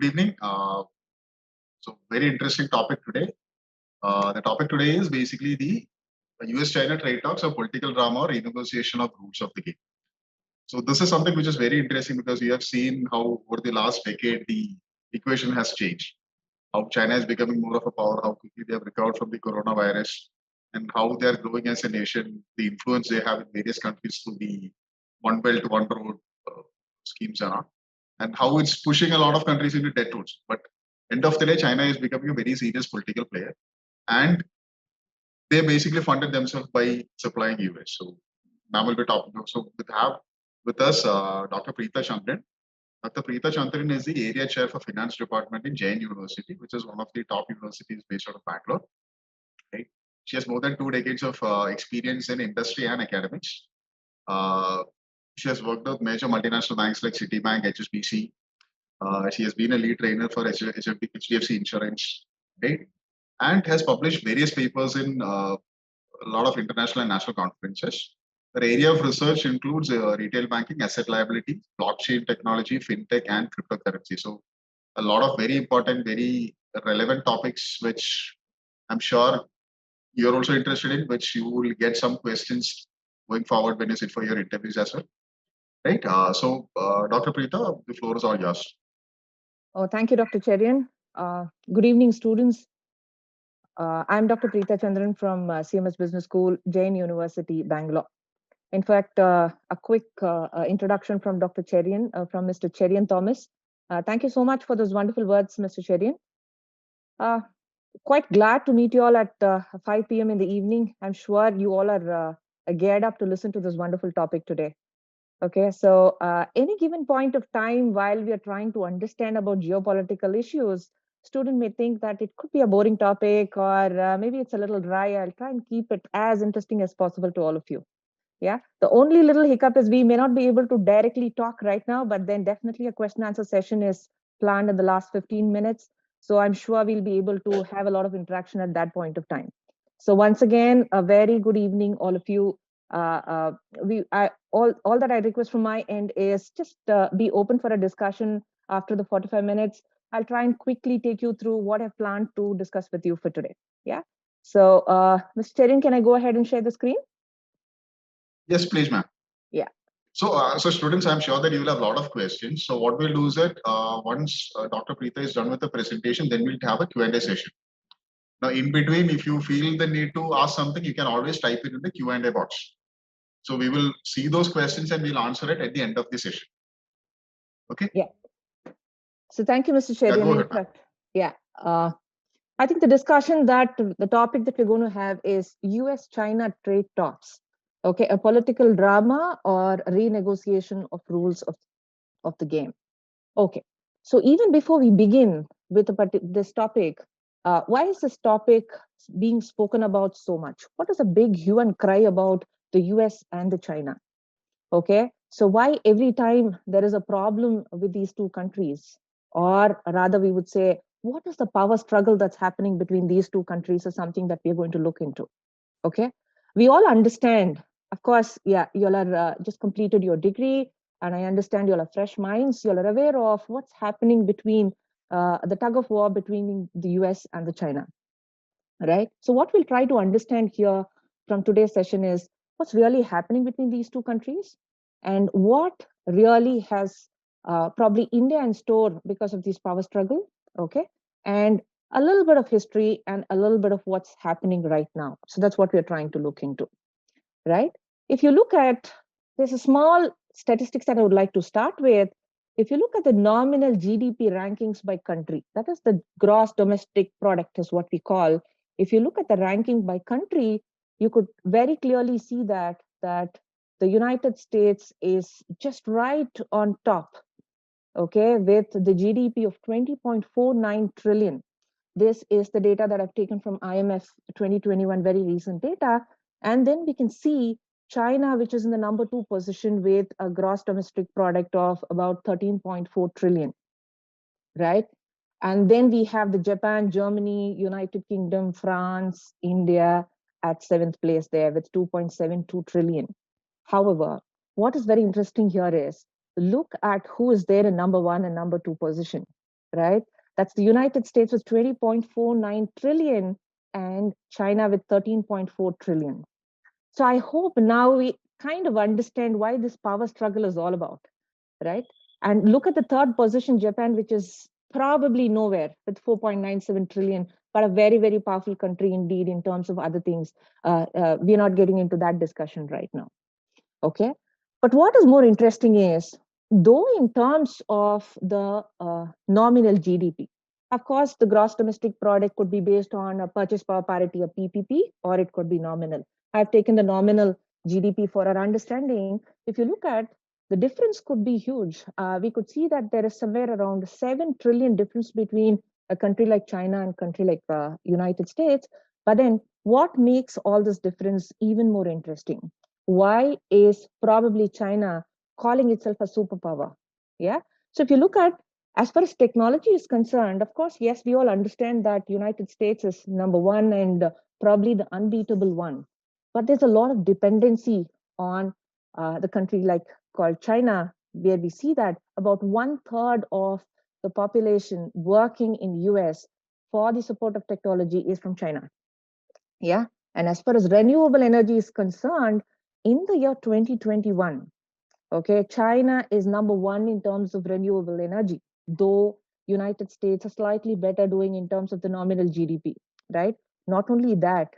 Good evening. So very interesting topic today. The topic today is basically the US-China trade talks, or political drama, or renegotiation of rules of the game. So this is something which is very interesting because we have seen how over the last decade the equation has changed. How China is becoming more of a power, how quickly they have recovered from the coronavirus, and how they are growing as a nation. The influence they have in various countries through the One Belt, One Road schemes and how it's pushing a lot of countries into debt routes. But end of the day, China is becoming a very serious political player, and they basically funded themselves by supplying US. So now we'll be talking. So we have with us Dr. Preeta Chandran. Dr. Preeta Chandran is the area chair for finance department in Jain University, which is one of the top universities based out of Bangalore. Right? She has more than 2 decades of experience in industry and academics. She has worked with major multinational banks like Citibank, HSBC. She has been a lead trainer for HDFC Insurance, right? And has published various papers in a lot of international and national conferences. Her area of research includes retail banking, asset liability, blockchain technology, fintech, and cryptocurrency. So a lot of very important, very relevant topics, which I'm sure you're also interested in, which you will get some questions going forward when you sit for your interviews as well. Right. Dr. Preeta, the floor is all yours. Oh, thank you, Dr. Cherian. Good evening, students. I'm Dr. Preeta Chandran from CMS Business School, Jain University, Bangalore. In fact, a quick introduction from Dr. Cherian, from Mr. Cherian Thomas. Thank you so much for those wonderful words, Mr. Cherian. Quite glad to meet you all at 5 p.m. in the evening. I'm sure you all are geared up to listen to this wonderful topic today. Okay, so any given point of time while we are trying to understand about geopolitical issues, student may think that it could be a boring topic or maybe it's a little dry. I'll try and keep it as interesting as possible to all of you. Yeah, the only little hiccup is we may not be able to directly talk right now, but then definitely a question answer session is planned in the last 15 minutes. So I'm sure we'll be able to have a lot of interaction at that point of time. So once again, a very good evening, all of you. All that I request from my end is just be open for a discussion after the 45 minutes. I'll try and quickly take you through what I've planned to discuss with you for today. Yeah. So, Mr. Cherian, can I go ahead and share the screen? Yes, please, ma'am. Yeah. So students, I'm sure that you will have a lot of questions. So what we'll do is that once Dr. Preeta is done with the presentation, then we'll have a Q&A session. Now, in between, if you feel the need to ask something, you can always type it in the Q&A box. So we will see those questions and we'll answer it at the end of the session. Okay? Yeah. So thank you, Mr. Cherian. Yeah. I think the discussion the topic that we're going to have is US-China trade talks. Okay, a political drama or a renegotiation of rules of the game. Okay, so even before we begin with this topic, why is this topic being spoken about so much? What is a big hue and cry about the US and the China? Okay, so why every time there is a problem with these two countries, or rather we would say, what is the power struggle that's happening between these two countries is something that we're going to look into. Okay, we all understand, of course, yeah, you all are just completed your degree, and I understand you all are fresh minds. You all are aware of what's happening between the tug of war between the US and the China, right? So what we'll try to understand here from today's session is what's really happening between these two countries and what really has probably India in store because of this power struggle, okay? And a little bit of history and a little bit of what's happening right now. So that's what we're trying to look into, right? If you look at, there's a small statistics that I would like to start with. If you look at the nominal GDP rankings by country, that is the gross domestic product is what we call. If you look at the ranking by country, you could very clearly see that the United States is just right on top, okay, with the GDP of 20.49 trillion. This is the data that I've taken from IMF 2021, very recent data. And then we can see China, which is in the number 2 position with a gross domestic product of about 13.4 trillion, right? And then we have the Japan, Germany, United Kingdom, France, India at 7th place there with 2.72 trillion. However, what is very interesting here is look at who is there in number 1 and number 2 position. right? That's the United States with 20.49 trillion and China with 13.4 trillion. So I hope now we kind of understand why this power struggle is all about, right? And look at the third position, Japan, which is probably nowhere with 4.97 trillion, but a very, very powerful country indeed in terms of other things. We're not getting into that discussion right now, okay? But what is more interesting is, though in terms of the nominal GDP, of course, the gross domestic product could be based on a purchase power parity, a PPP, or it could be nominal. I've taken the nominal GDP for our understanding. If you look at the difference could be huge. We could see that there is somewhere around 7 trillion difference between a country like China and a country like United States. But then what makes all this difference even more interesting? Why is probably China calling itself a superpower? Yeah. So if you look at, as far as technology is concerned, of course, yes, we all understand that United States is number one and probably the unbeatable one. But there's a lot of dependency on the country like called China, where we see that about 1/3 of the population working in US for the support of technology is from China. Yeah. And as far as renewable energy is concerned, in the year 2021, okay, China is number one in terms of renewable energy, though United States are slightly better doing in terms of the nominal GDP, right? Not only that,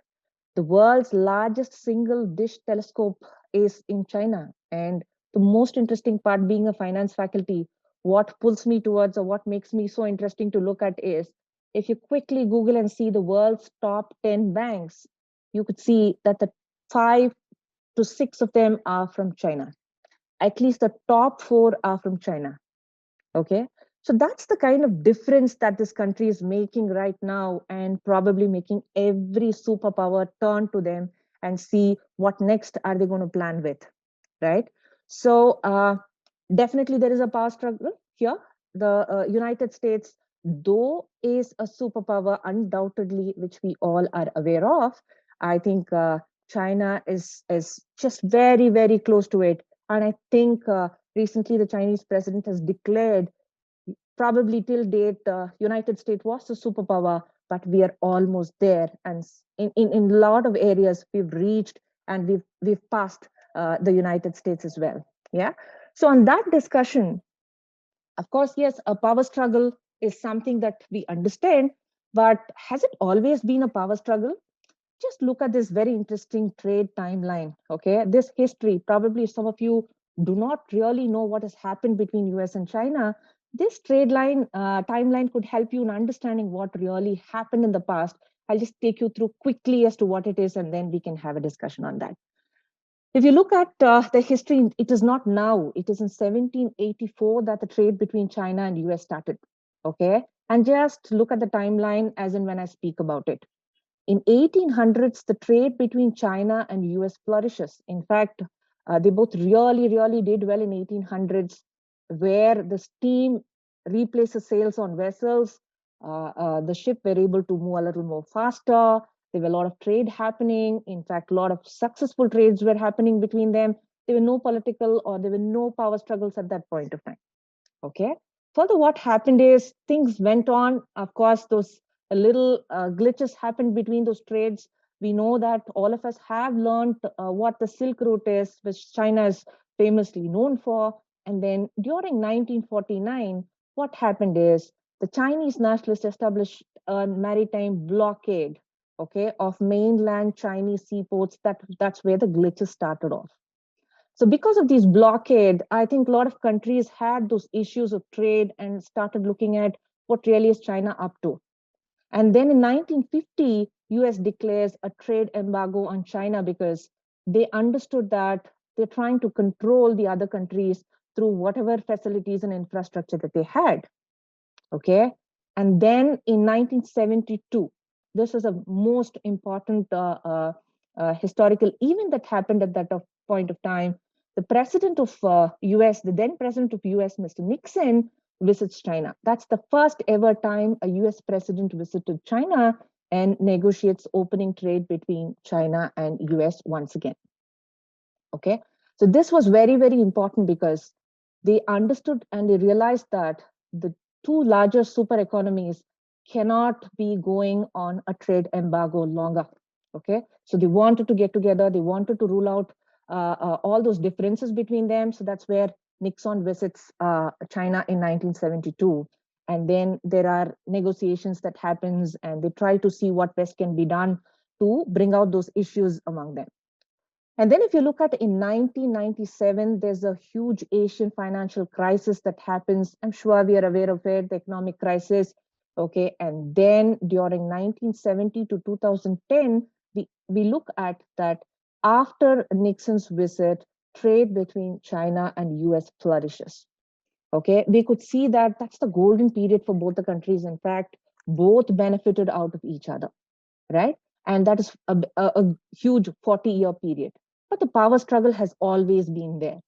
the world's largest single dish telescope is in China. And the most interesting part, being a finance faculty, what pulls me towards or what makes me so interesting to look at is, if you quickly Google and see the world's top 10 banks, you could see that the 5 to 6 of them are from China. At least the top 4 are from China. Okay. So that's the kind of difference that this country is making right now, and probably making every superpower turn to them and see what next are they going to plan with, right? So definitely there is a power struggle here. The United States, though, is a superpower undoubtedly, which we all are aware of. I think China is just very, very close to it. And I think recently the Chinese president has declared, probably till date, United States was the superpower, but we are almost there. And in a lot of areas, we've reached and we've passed the United States as well. Yeah. So on that discussion, of course, yes, a power struggle is something that we understand, but has it always been a power struggle? Just look at this very interesting trade timeline. Okay, this history, probably some of you do not really know what has happened between US and China. This trade line timeline could help you in understanding what really happened in the past. I'll just take you through quickly as to what it is, and then we can have a discussion on that. If you look at the history, it is not now. It is in 1784 that the trade between China and US started. Okay, and just look at the timeline as in when I speak about it. In 1800s, the trade between China and US flourishes. In fact, they both really, really did well in 1800s, where the steam replaces sails on vessels. The ship were able to move a little more faster. There were a lot of trade happening. In fact, a lot of successful trades were happening between them. There were no political or there were no power struggles at that point of time. Okay. Further, what happened is things went on. Of course, those little glitches happened between those trades. We know that all of us have learned what the Silk Route is, which China is famously known for. And then during 1949, what happened is the Chinese nationalists established a maritime blockade, okay, of mainland Chinese seaports. That's where the glitches started off. So because of these blockade, I think a lot of countries had those issues of trade and started looking at what really is China up to. And then in 1950, US declares a trade embargo on China because they understood that they're trying to control the other countries through whatever facilities and infrastructure that they had. Okay. And then in 1972, this is a most important historical event that happened at that point of time. The president of US, the then president of US, Mr. Nixon, visits China. That's the first ever time a US president visited China and negotiates opening trade between China and US once again. Okay, so this was very, very important because they understood and they realized that the two larger super economies cannot be going on a trade embargo longer. Okay, so they wanted to get together. They wanted to rule out all those differences between them. So that's where Nixon visits China in 1972. And then there are negotiations that happens, and they try to see what best can be done to bring out those issues among them. And then if you look at in 1997, there's a huge Asian financial crisis that happens. I'm sure we are aware of it, the economic crisis. Okay, and then during 1970 to 2010, we look at that after Nixon's visit, trade between China and US flourishes. Okay, we could see that that's the golden period for both the countries. In fact, both benefited out of each other, right? And that is a huge 40-year period. But the power struggle has always been there.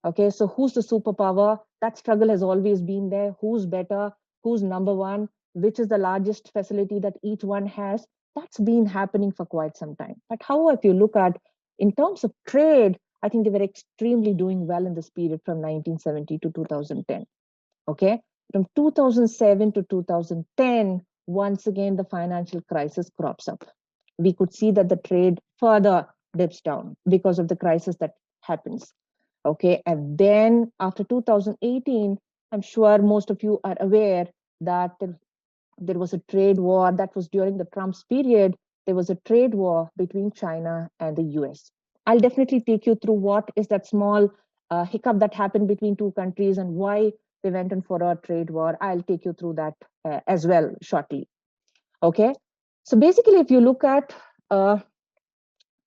Okay, so who's the superpower? That struggle has always been there. Who's better? Who's number one? Which is the largest facility that each one has? That's been happening for quite some time. But however, if you look at in terms of trade, I think they were extremely doing well in this period from 1970 to 2010. Okay, from 2007 to 2010, once again, the financial crisis crops up. We could see that the trade further dips down because of the crisis that happens. Okay, and then after 2018, I'm sure most of you are aware that there was a trade war that was during the Trump's period. There was a trade war between China and the US. I'll definitely take you through what is that small hiccup that happened between two countries and why they went in for a trade war. I'll take you through that as well shortly. Okay, so basically, if you look at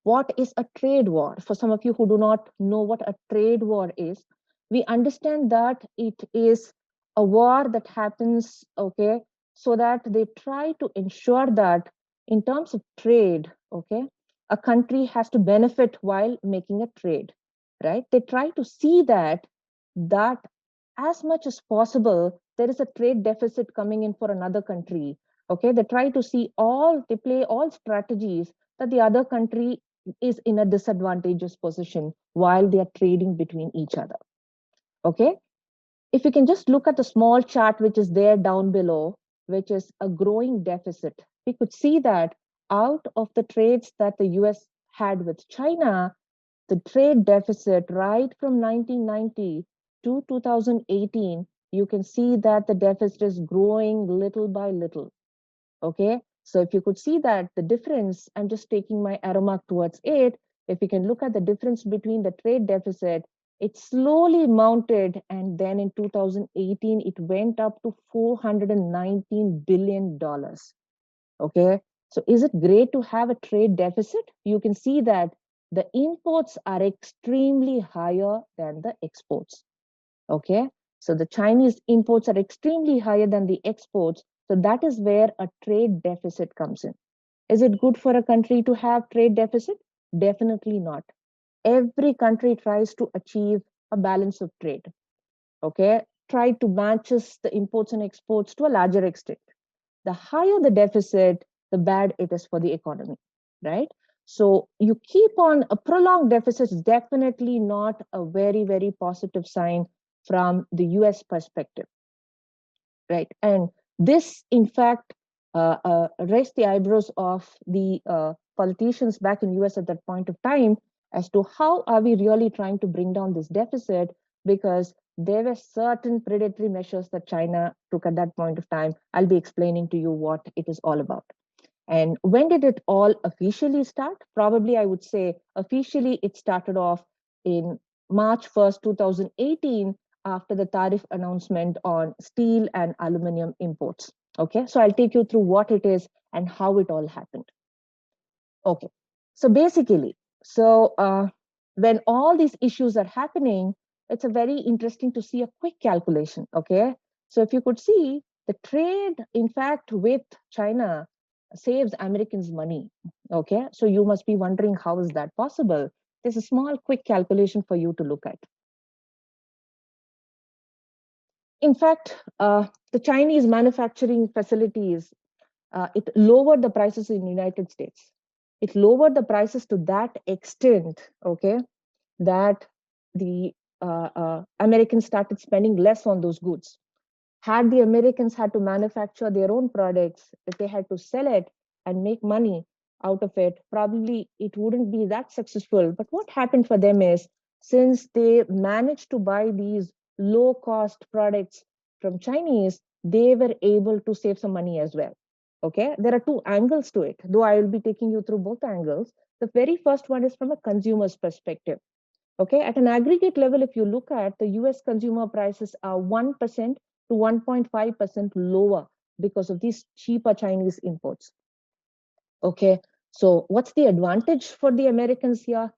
what is a trade war, for some of you who do not know what a trade war is, we understand that it is a war that happens, okay, so that they try to ensure that in terms of trade, okay, a country has to benefit while making a trade, right? They try to see that as much as possible, there is a trade deficit coming in for another country. Okay, they try to see they play all strategies that the other country is in a disadvantageous position while they are trading between each other. Okay, if you can just look at the small chart which is there down below, which is a growing deficit, we could see that out of the trades that the US had with China, the trade deficit right from 1990 to 2018, you can see that the deficit is growing little by little. Okay, so if you could see that the difference, I'm just taking my arrow mark towards it. If you can look at the difference between the trade deficit, it slowly mounted, and then in 2018, it went up to $419 billion. Okay, so is it great to have a trade deficit? You can see that the imports are extremely higher than the exports. Okay, so the Chinese imports are extremely higher than the exports. So that is where a trade deficit comes in. Is it good for a country to have trade deficit? Definitely not. Every country tries to achieve a balance of trade. Okay, try to matches the imports and exports to a larger extent. The higher the deficit, the bad it is for the economy, right? So you keep on a prolonged deficit is definitely not a very, very positive sign from the US perspective, right? And this, in fact, raised the eyebrows of the politicians back in US at that point of time as to how are we really trying to bring down this deficit, because there were certain predatory measures that China took at that point of time. I'll be explaining to you what it is all about. And when did it all officially start? Probably I would say officially it started off in March 1st, 2018, after the tariff announcement on steel and aluminum imports. Okay, so I'll take you through what it is and how it all happened. Okay, so basically, when all these issues are happening, it's a very interesting to see a quick calculation. Okay, so if you could see the trade, in fact, with China saves Americans money. Okay, so you must be wondering how is that possible? There's a small quick calculation for you to look at. In fact, the Chinese manufacturing facilities, it lowered the prices in the United States. It lowered the prices to that extent, okay, that the Americans started spending less on those goods. Had the Americans had to manufacture their own products, if they had to sell it and make money out of it, probably it wouldn't be that successful. But what happened for them is, since they managed to buy these low cost products from Chinese, they were able to save some money as well. Okay, there are two angles to it, though I will be taking you through both angles. The very first one is from a consumer's perspective. Okay, at an aggregate level, if you look at the US consumer prices are 1% to 1.5% lower because of these cheaper Chinese imports. Okay, so what's the advantage for the Americans here?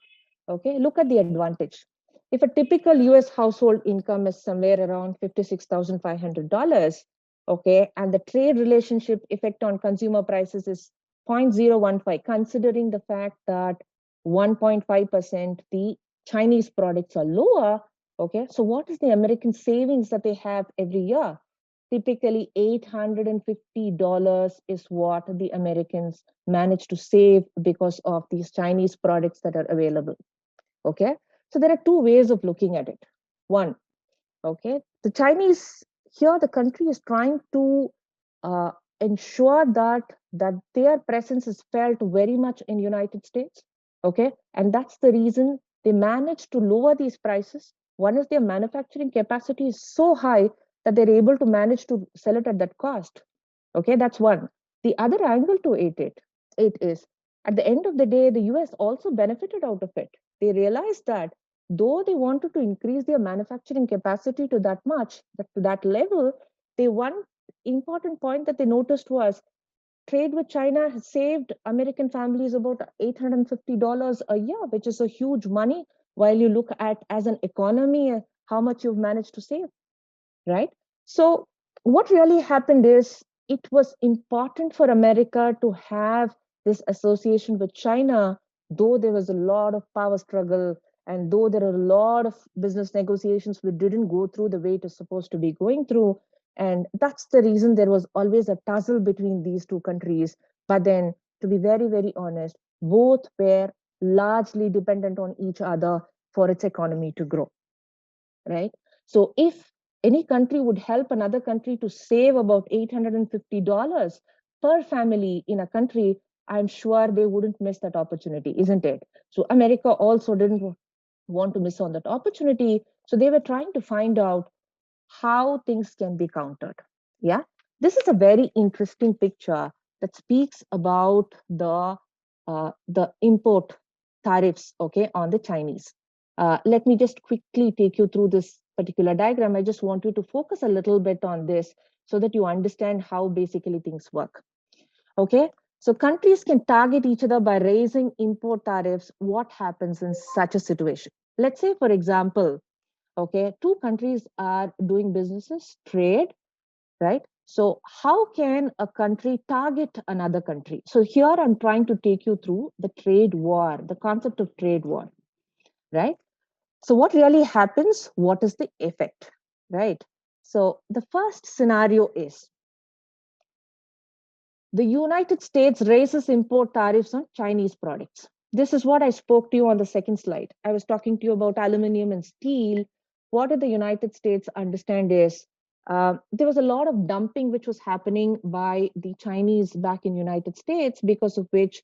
Okay, look at the advantage. If a typical US household income is somewhere around $56,500, okay, and the trade relationship effect on consumer prices is 0.015, considering the fact that 1.5% the Chinese products are lower, okay, so what is the American savings that they have every year? Typically $850 is what the Americans manage to save because of these Chinese products that are available. Okay, so there are two ways of looking at it. One, okay, the Chinese, here the country is trying to ensure that their presence is felt very much in United States. Okay, and that's the reason they managed to lower these prices. One is their manufacturing capacity is so high that they're able to manage to sell it at that cost. Okay, that's one. The other angle to it is, at the end of the day, the US also benefited out of it. They realized that though they wanted to increase their manufacturing capacity to that much, to that level, one important point that they noticed was trade with China has saved American families about $850 a year, which is a huge money while you look at as an economy how much you've managed to save, right? So what really happened is, it was important for America to have this association with China, though there was a lot of power struggle and though there are a lot of business negotiations which didn't go through the way it is supposed to be going through. And that's the reason there was always a tussle between these two countries. But then, to be very, very honest, both were largely dependent on each other for its economy to grow, right? So if any country would help another country to save about $850 per family in a country, I'm sure they wouldn't miss that opportunity, isn't it? So America also didn't want to miss on that opportunity. So they were trying to find out how things can be countered. Yeah, this is a very interesting picture that speaks about the import tariffs, okay, on the Chinese. Let me just quickly take you through this particular diagram. I just want you to focus a little bit on this so that you understand how basically things work. Okay, so countries can target each other by raising import tariffs. What happens in such a situation? Let's say, for example, okay, two countries are doing businesses, trade, right? So how can a country target another country? So here I'm trying to take you through the trade war, the concept of trade war, right? So what really happens? What is the effect, right? So the first scenario is, the United States raises import tariffs on Chinese products. This is what I spoke to you on the second slide. I was talking to you about aluminum and steel. What did the United States understand is, there was a lot of dumping which was happening by the Chinese back in United States, because of which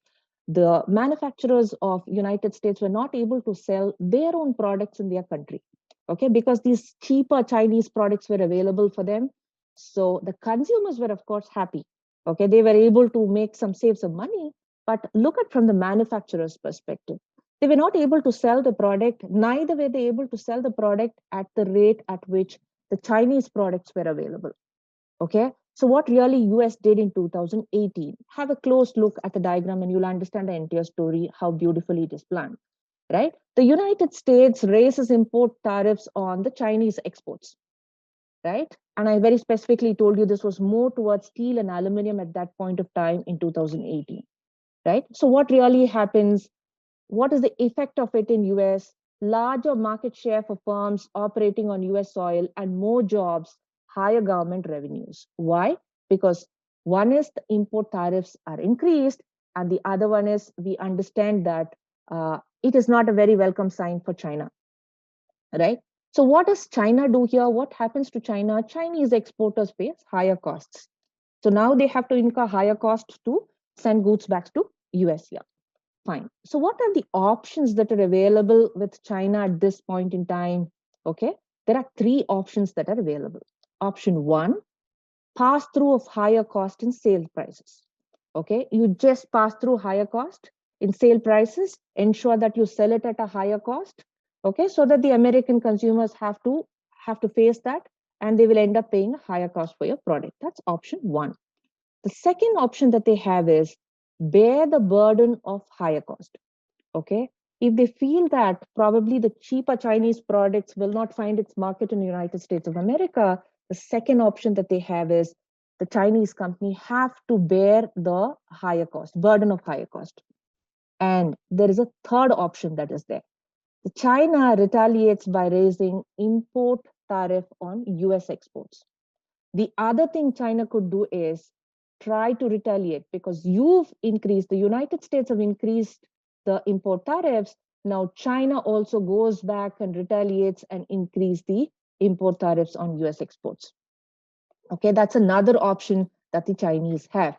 the manufacturers of United States were not able to sell their own products in their country. Okay, because these cheaper Chinese products were available for them. So the consumers were, of course, happy. Okay, they were able to save some money, but look at from the manufacturer's perspective. They were not able to sell the product, neither were they able to sell the product at the rate at which the Chinese products were available. Okay, so what really US did in 2018, have a close look at the diagram and you'll understand the entire story, how beautifully it is planned, right? The United States raises import tariffs on the Chinese exports, right? And I very specifically told you this was more towards steel and aluminum at that point of time in 2018, right? So what really happens? What is the effect of it in US? Larger market share for firms operating on US soil and more jobs, higher government revenues. Why? Because one is the import tariffs are increased, and the other one is we understand that it is not a very welcome sign for China, right? So what does China do here? What happens to China? Chinese exporters face higher costs. So now they have to incur higher costs to send goods back to US here. Fine. So what are the options that are available with China at this point in time? Okay, there are three options that are available. Option one, pass through of higher cost in sale prices. Okay, you just pass through higher cost in sale prices, ensure that you sell it at a higher cost. Okay, so that the American consumers have to face that, and they will end up paying a higher cost for your product. That's option one. The second option that they have is bear the burden of higher cost. Okay, if they feel that probably the cheaper Chinese products will not find its market in the United States of America, the second option that they have is the Chinese company have to bear the higher cost, burden of higher cost. And there is a third option that is there. The China retaliates by raising import tariff on US exports. The other thing China could do is try to retaliate, because the United States have increased the import tariffs. Now China also goes back and retaliates and increase the import tariffs on US exports. Okay, that's another option that the Chinese have.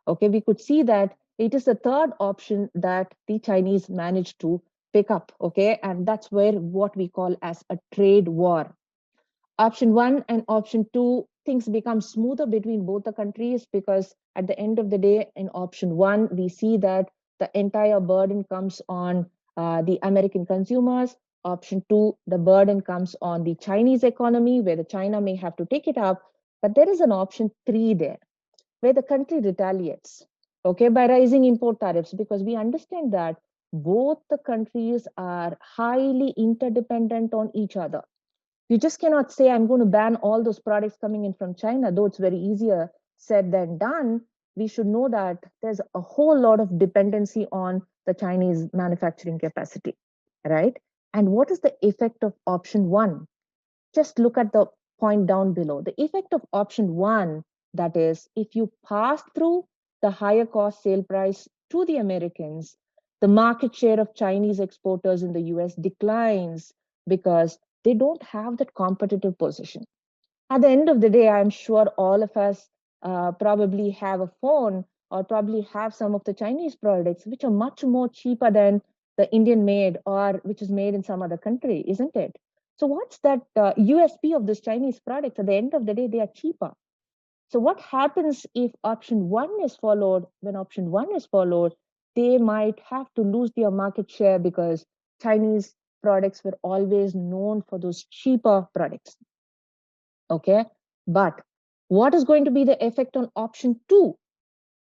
Okay, we could see that it is the third option that the Chinese managed to pick up. Okay, and that's where what we call as a trade war. Option one and option two, things become smoother between both the countries, because at the end of the day, in option one, we see that the entire burden comes on the American consumers. Option two, the burden comes on the Chinese economy, where the China may have to take it up. But there is an option three there, where the country retaliates, okay, by raising import tariffs, because we understand that both the countries are highly interdependent on each other. You just cannot say, I'm going to ban all those products coming in from China, though it's very easier said than done. We should know that there's a whole lot of dependency on the Chinese manufacturing capacity, right? And what is the effect of option one? Just look at the point down below. The effect of option one, that is, if you pass through the higher cost sale price to the Americans, the market share of Chinese exporters in the US declines, because they don't have that competitive position. At the end of the day, I'm sure all of us probably have a phone, or probably have some of the Chinese products which are much more cheaper than the Indian made, or which is made in some other country, isn't it? So what's that USP of this Chinese products? At the end of the day, they are cheaper. So what happens if option one is followed? When option one is followed, they might have to lose their market share, because Chinese products were always known for those cheaper products. Okay, but what is going to be the effect on option two?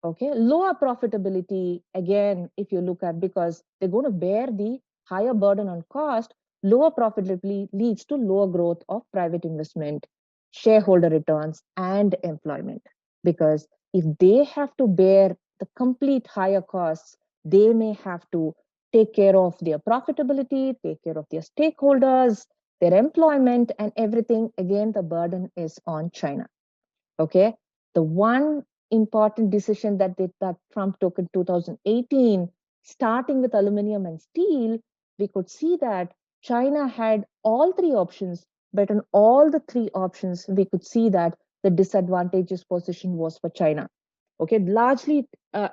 Okay, lower profitability, again, if you look at, because they're going to bear the higher burden on cost, lower profitability leads to lower growth of private investment, shareholder returns, and employment. Because if they have to bear the complete higher costs, they may have to take care of their profitability, take care of their stakeholders, their employment, and everything. Again, the burden is on China. Okay, the one important decision that Trump took in 2018, starting with aluminum and steel, we could see that China had all three options, but on all the three options, we could see that the disadvantageous position was for China. Okay, largely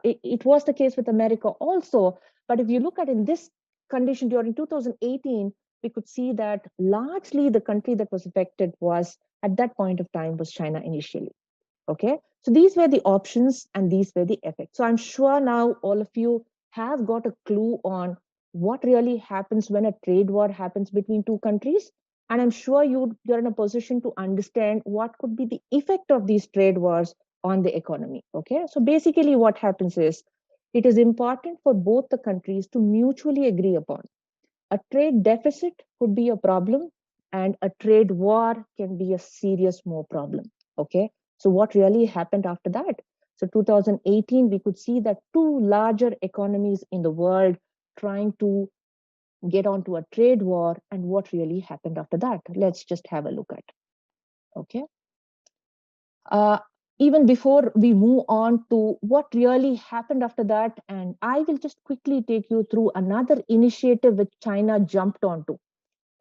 it was the case with America also, but if you look at in this condition during 2018, we could see that largely the country that was affected was, at that point of time, was China initially. Okay, so these were the options and these were the effects. So I'm sure now all of you have got a clue on what really happens when a trade war happens between two countries. And I'm sure you're in a position to understand what could be the effect of these trade wars on the economy. Okay, so basically what happens is, it is important for both the countries to mutually agree upon. A trade deficit could be a problem, and a trade war can be a serious more problem. Okay, so what really happened after that? So 2018, we could see that two larger economies in the world trying to get onto a trade war, and what really happened after that? Let's just have a look at. Okay. Even before we move on to what really happened after that, and I will just quickly take you through another initiative which China jumped onto.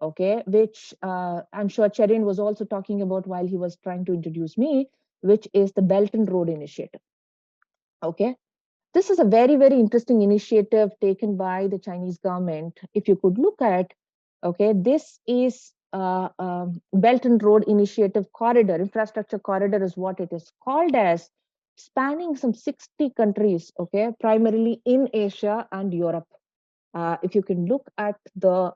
okay, which I'm sure Cherin was also talking about while he was trying to introduce me, which is the Belt and Road Initiative. Okay, this is a very, very interesting initiative taken by the Chinese government. If you could look at, okay, this is Belt and Road Initiative Corridor, infrastructure corridor is what it is called as, spanning some 60 countries, okay, primarily in Asia and Europe. If you can look at uh,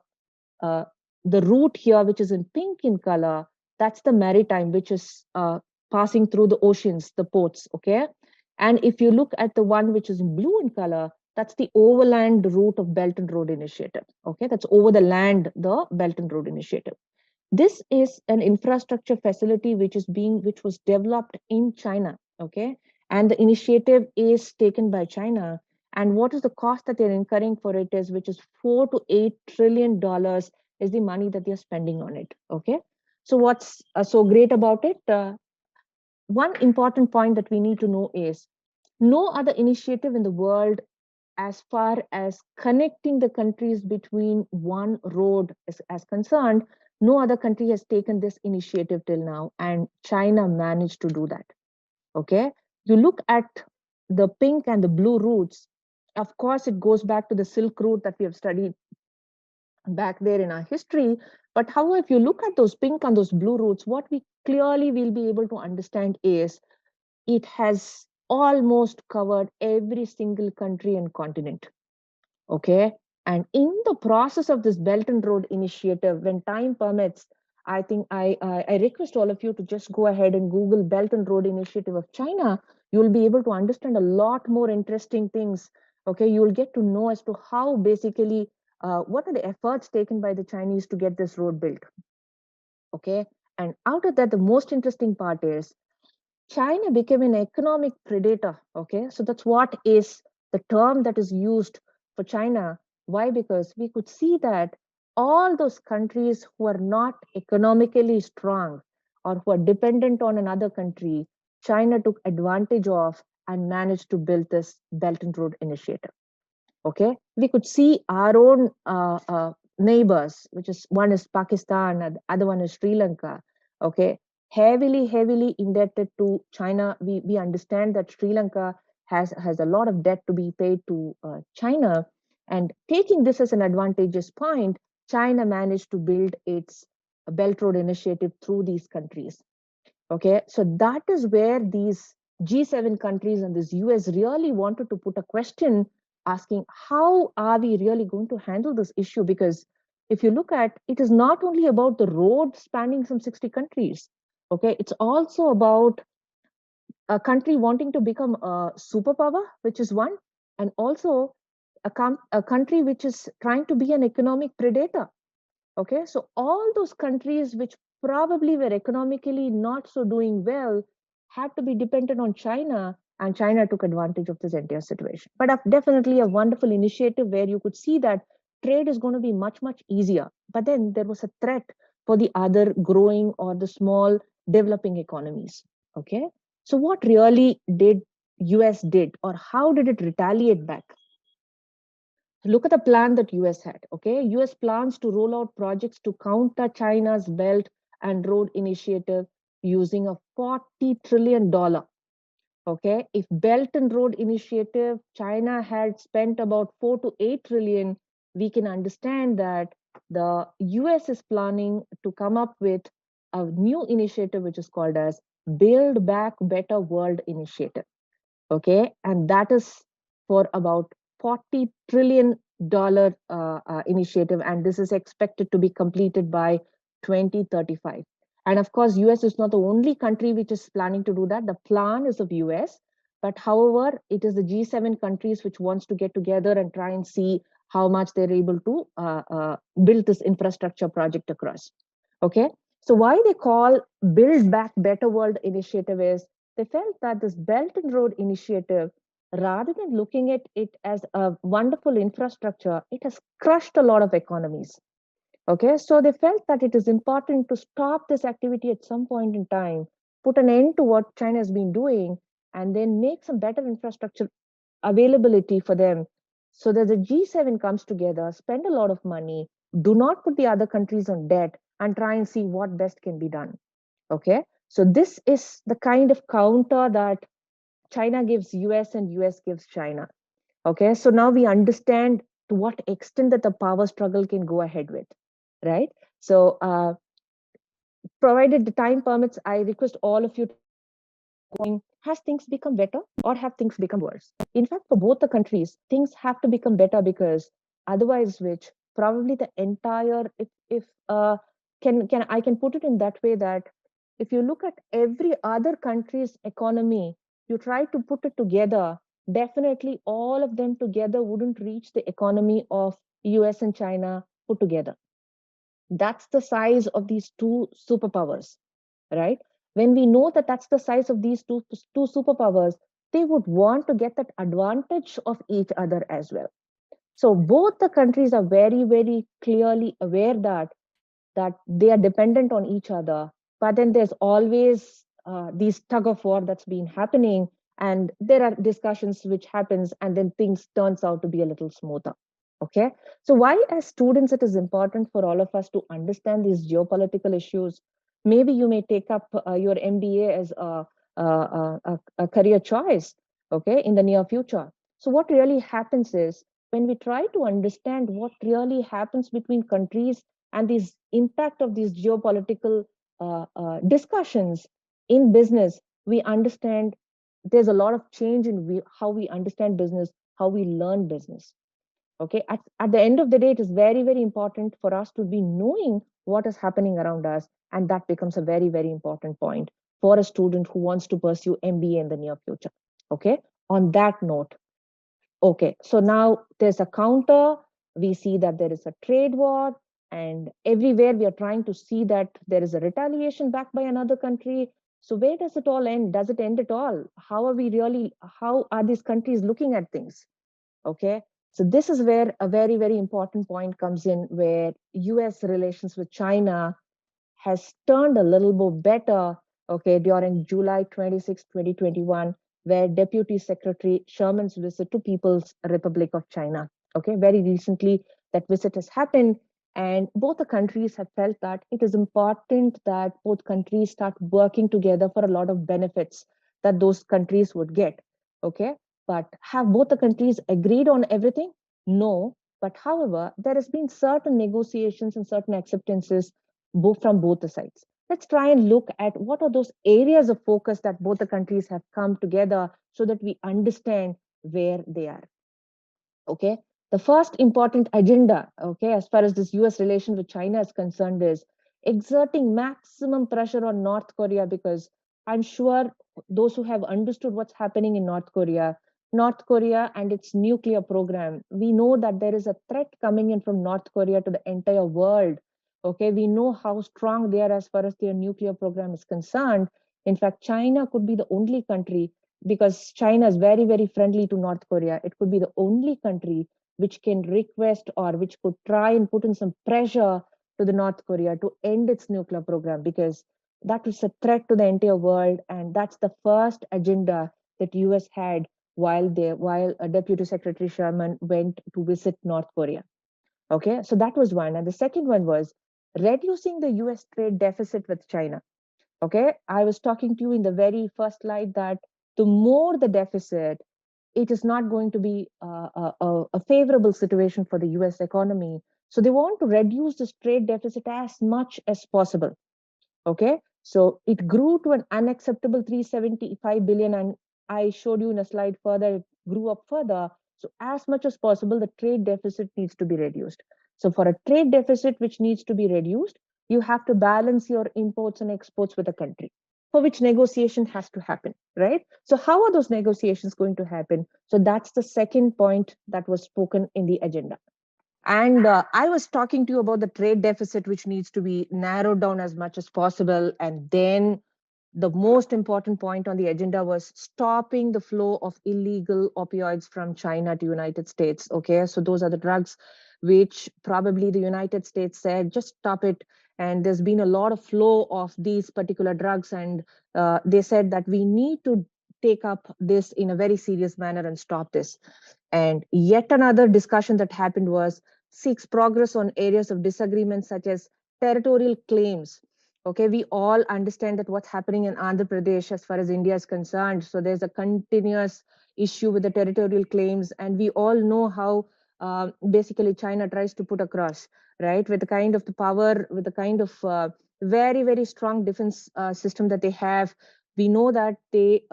the route here, which is in pink in color, that's the maritime, which is passing through the oceans, the ports, okay? And if you look at the one which is in blue in color, that's the overland route of Belt and Road Initiative, okay? That's over the land, the Belt and Road Initiative. This is an infrastructure facility which was developed in China, okay? And the initiative is taken by China. And what is the cost that they're incurring for it is, which is $4 to $8 trillion is the money that they're spending on it, okay? So what's so great about it? One important point that we need to know is no other initiative in the world as far as connecting the countries between one road as concerned, no other country has taken this initiative till now, and China managed to do that. Okay, you look at the pink and the blue routes, of course, it goes back to the Silk Route that we have studied back there in our history. But however, if you look at those pink and those blue routes, what we clearly will be able to understand is it has almost covered every single country and continent. Okay, and in the process of this Belt and Road Initiative, when time permits, I think I request all of you to just go ahead and Google Belt and Road Initiative of China. You'll be able to understand a lot more interesting things. Okay, you'll get to know as to how basically what are the efforts taken by the Chinese to get this road built. Okay, and out of that, the most interesting part is China became an economic predator. Okay, so that's what is the term that is used for China. Why? Because we could see that all those countries who are not economically strong or who are dependent on another country, China took advantage of and managed to build this Belt and Road Initiative. Okay, we could see our own neighbors, which is one is Pakistan and the other one is Sri Lanka. Okay, heavily indebted to China. We understand that Sri Lanka has a lot of debt to be paid to China, and taking this as an advantageous point, China managed to build its Belt Road Initiative through these countries. Okay, so that is where these G7 countries and this US really wanted to put a question asking, how are we really going to handle this issue? Because if you look at it, is not only about the road spanning some 60 countries. Okay, it's also about a country wanting to become a superpower, which is one, and also a country which is trying to be an economic predator. Okay, so all those countries which probably were economically not so doing well had to be dependent on China, and China took advantage of this entire situation. But definitely a wonderful initiative where you could see that trade is going to be much easier. But then there was a threat for the other growing or the small developing economies. Okay, so what really did US did, or how did it retaliate back? Look at the plan that US had. Okay, US plans to roll out projects to counter China's Belt and Road Initiative using a $40 trillion. Okay, if Belt and Road Initiative China had spent about 4 to 8 trillion, we can understand that the US is planning to come up with a new initiative which is called as Build Back Better World Initiative. Okay, and that is for about $40 trillion initiative, and this is expected to be completed by 2035. And of course, US is not the only country which is planning to do that. The plan is of US, but however, it is the G7 countries which wants to get together and try and see how much they're able to build this infrastructure project across. Okay, so why they call Build Back Better World initiative is they felt that this Belt and Road Initiative, rather than looking at it as a wonderful infrastructure, it has crushed a lot of economies. Okay, so they felt that it is important to stop this activity at some point in time, put an end to what China has been doing, and then make some better infrastructure availability for them so that the G7 comes together, spend a lot of money, do not put the other countries on debt and try and see what best can be done. Okay, so this is the kind of counter that China gives US and US gives China. Okay, so now we understand to what extent that the power struggle can go ahead with, right? So provided the time permits, I request all of you to going, has things become better or have things become worse? In fact, for both the countries, things have to become better, because otherwise, which probably the entire, if can I can put it in that way, that if you look at every other country's economy, you try to put it together, definitely all of them together wouldn't reach the economy of US and China put together. That's the size of these two superpowers, right? When we know that that's the size of these two superpowers, they would want to get that advantage of each other as well. So both the countries are very, very clearly aware that they are dependent on each other. But then there's always these tug of war that's been happening, and there are discussions which happens, and then things turns out to be a little smoother. Okay, so why as students it is important for all of us to understand these geopolitical issues. Maybe you may take up your MBA as a career choice, okay, in the near future. So what really happens is, when we try to understand what really happens between countries and this impact of these geopolitical discussions in business, we understand there's a lot of change in how we understand business, how we learn business. Okay, at the end of the day, it is very, very important for us to be knowing what is happening around us, and that becomes a very, very important point for a student who wants to pursue MBA in the near future. Okay, on that note, okay, so now there's a counter. We see that there is a trade war, and everywhere we are trying to see that there is a retaliation backed by another country. So where does it all end? Does it end at all? How are these countries looking at things? Okay, so this is where a very, very important point comes in, where US relations with China has turned a little bit better, okay, during July 26, 2021, where Deputy Secretary Sherman's visit to People's Republic of China. Okay, very recently that visit has happened, and both the countries have felt that it is important that both countries start working together for a lot of benefits that those countries would get. Okay, but have both the countries agreed on everything? No, but however, there has been certain negotiations and certain acceptances from both the sides. Let's try and look at what are those areas of focus that both the countries have come together so that we understand where they are. Okay, the first important agenda, okay, as far as this US relation with China is concerned, is exerting maximum pressure on North Korea, because I'm sure those who have understood what's happening in North Korea and its nuclear program, we know that there is a threat coming in from North Korea to the entire world. Okay, we know how strong they are as far as their nuclear program is concerned. In fact, China could be the only country, because China is very, very friendly to North Korea. It could be the only country which can request or which could try and put in some pressure to the North Korea to end its nuclear program, because that was a threat to the entire world. And that's the first agenda that US had while Deputy Secretary Sherman went to visit North Korea. Okay, so that was one. And the second one was reducing the US trade deficit with China. Okay, I was talking to you in the very first slide that the more the deficit, it is not going to be a favorable situation for the US economy. So they want to reduce this trade deficit as much as possible. Okay, so it grew to an unacceptable 375 billion, and I showed you in a slide further, it grew up further. So as much as possible, the trade deficit needs to be reduced. So for a trade deficit which needs to be reduced, you have to balance your imports and exports with a country, for which negotiation has to happen, right? So how are those negotiations going to happen? So that's the second point that was spoken in the agenda. And I was talking to you about the trade deficit, which needs to be narrowed down as much as possible. And then the most important point on the agenda was stopping the flow of illegal opioids from China to United States. Okay, so those are the drugs which probably the United States said, just stop it. And there's been a lot of flow of these particular drugs. And they said that we need to take up this in a very serious manner and stop this. And yet another discussion that happened was seeks progress on areas of disagreement such as territorial claims. Okay, we all understand that what's happening in Andhra Pradesh as far as India is concerned. So there's a continuous issue with the territorial claims, and we all know how basically China tries to put across, right, with the kind of the power, with the kind of very, very strong defense system that they have. We know that they,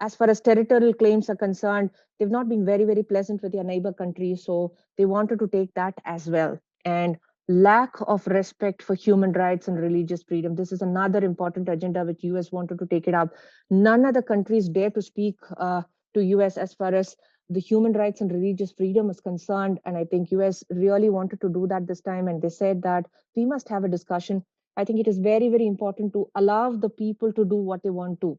as far as territorial claims are concerned, they've not been very, very pleasant with their neighbor countries. So they wanted to take that as well. And lack of respect for human rights and religious freedom. This is another important agenda which US wanted to take it up. None of the countries dare to speak to US as far as the human rights and religious freedom is concerned. And I think US really wanted to do that this time. And they said that we must have a discussion. I think it is very, very important to allow the people to do what they want to.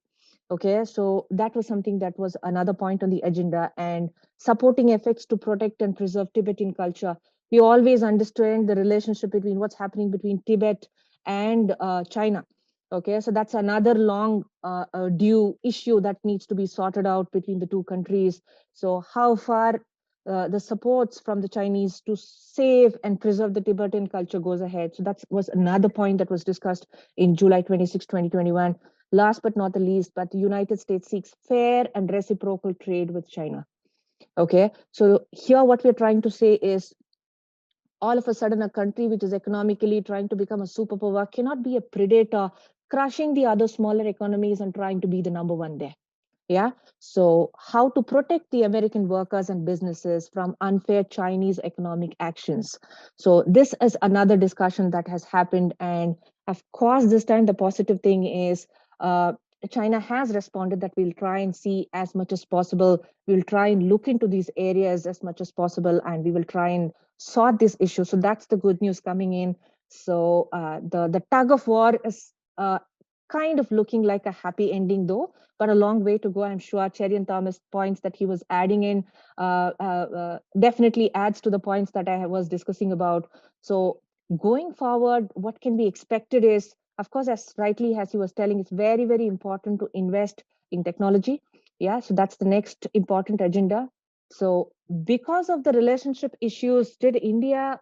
Okay, so that was something that was another point on the agenda, and supporting efforts to protect and preserve Tibetan culture. We always understand the relationship between what's happening between Tibet and China. Okay, so that's another long due issue that needs to be sorted out between the two countries. So how far the supports from the Chinese to save and preserve the Tibetan culture goes ahead. So that was another point that was discussed in July 26, 2021. Last but not the least, but the United States seeks fair and reciprocal trade with China. Okay, so here what we're trying to say is all of a sudden a country which is economically trying to become a superpower cannot be a predator, crushing the other smaller economies and trying to be the number one there. Yeah. So how to protect the American workers and businesses from unfair Chinese economic actions. So this is another discussion that has happened. And of course, this time the positive thing is China has responded that we'll try and see as much as possible. We'll try and look into these areas as much as possible, and we will try and sort this issue. So that's the good news coming in. So the tug of war is kind of looking like a happy ending, though, but a long way to go. I'm sure Cherian Thomas points that he was adding in definitely adds to the points that I was discussing about. So going forward, what can be expected is, of course, as rightly as he was telling, it's very, very important to invest in technology. Yeah, so that's the next important agenda. So because of the relationship issues, did India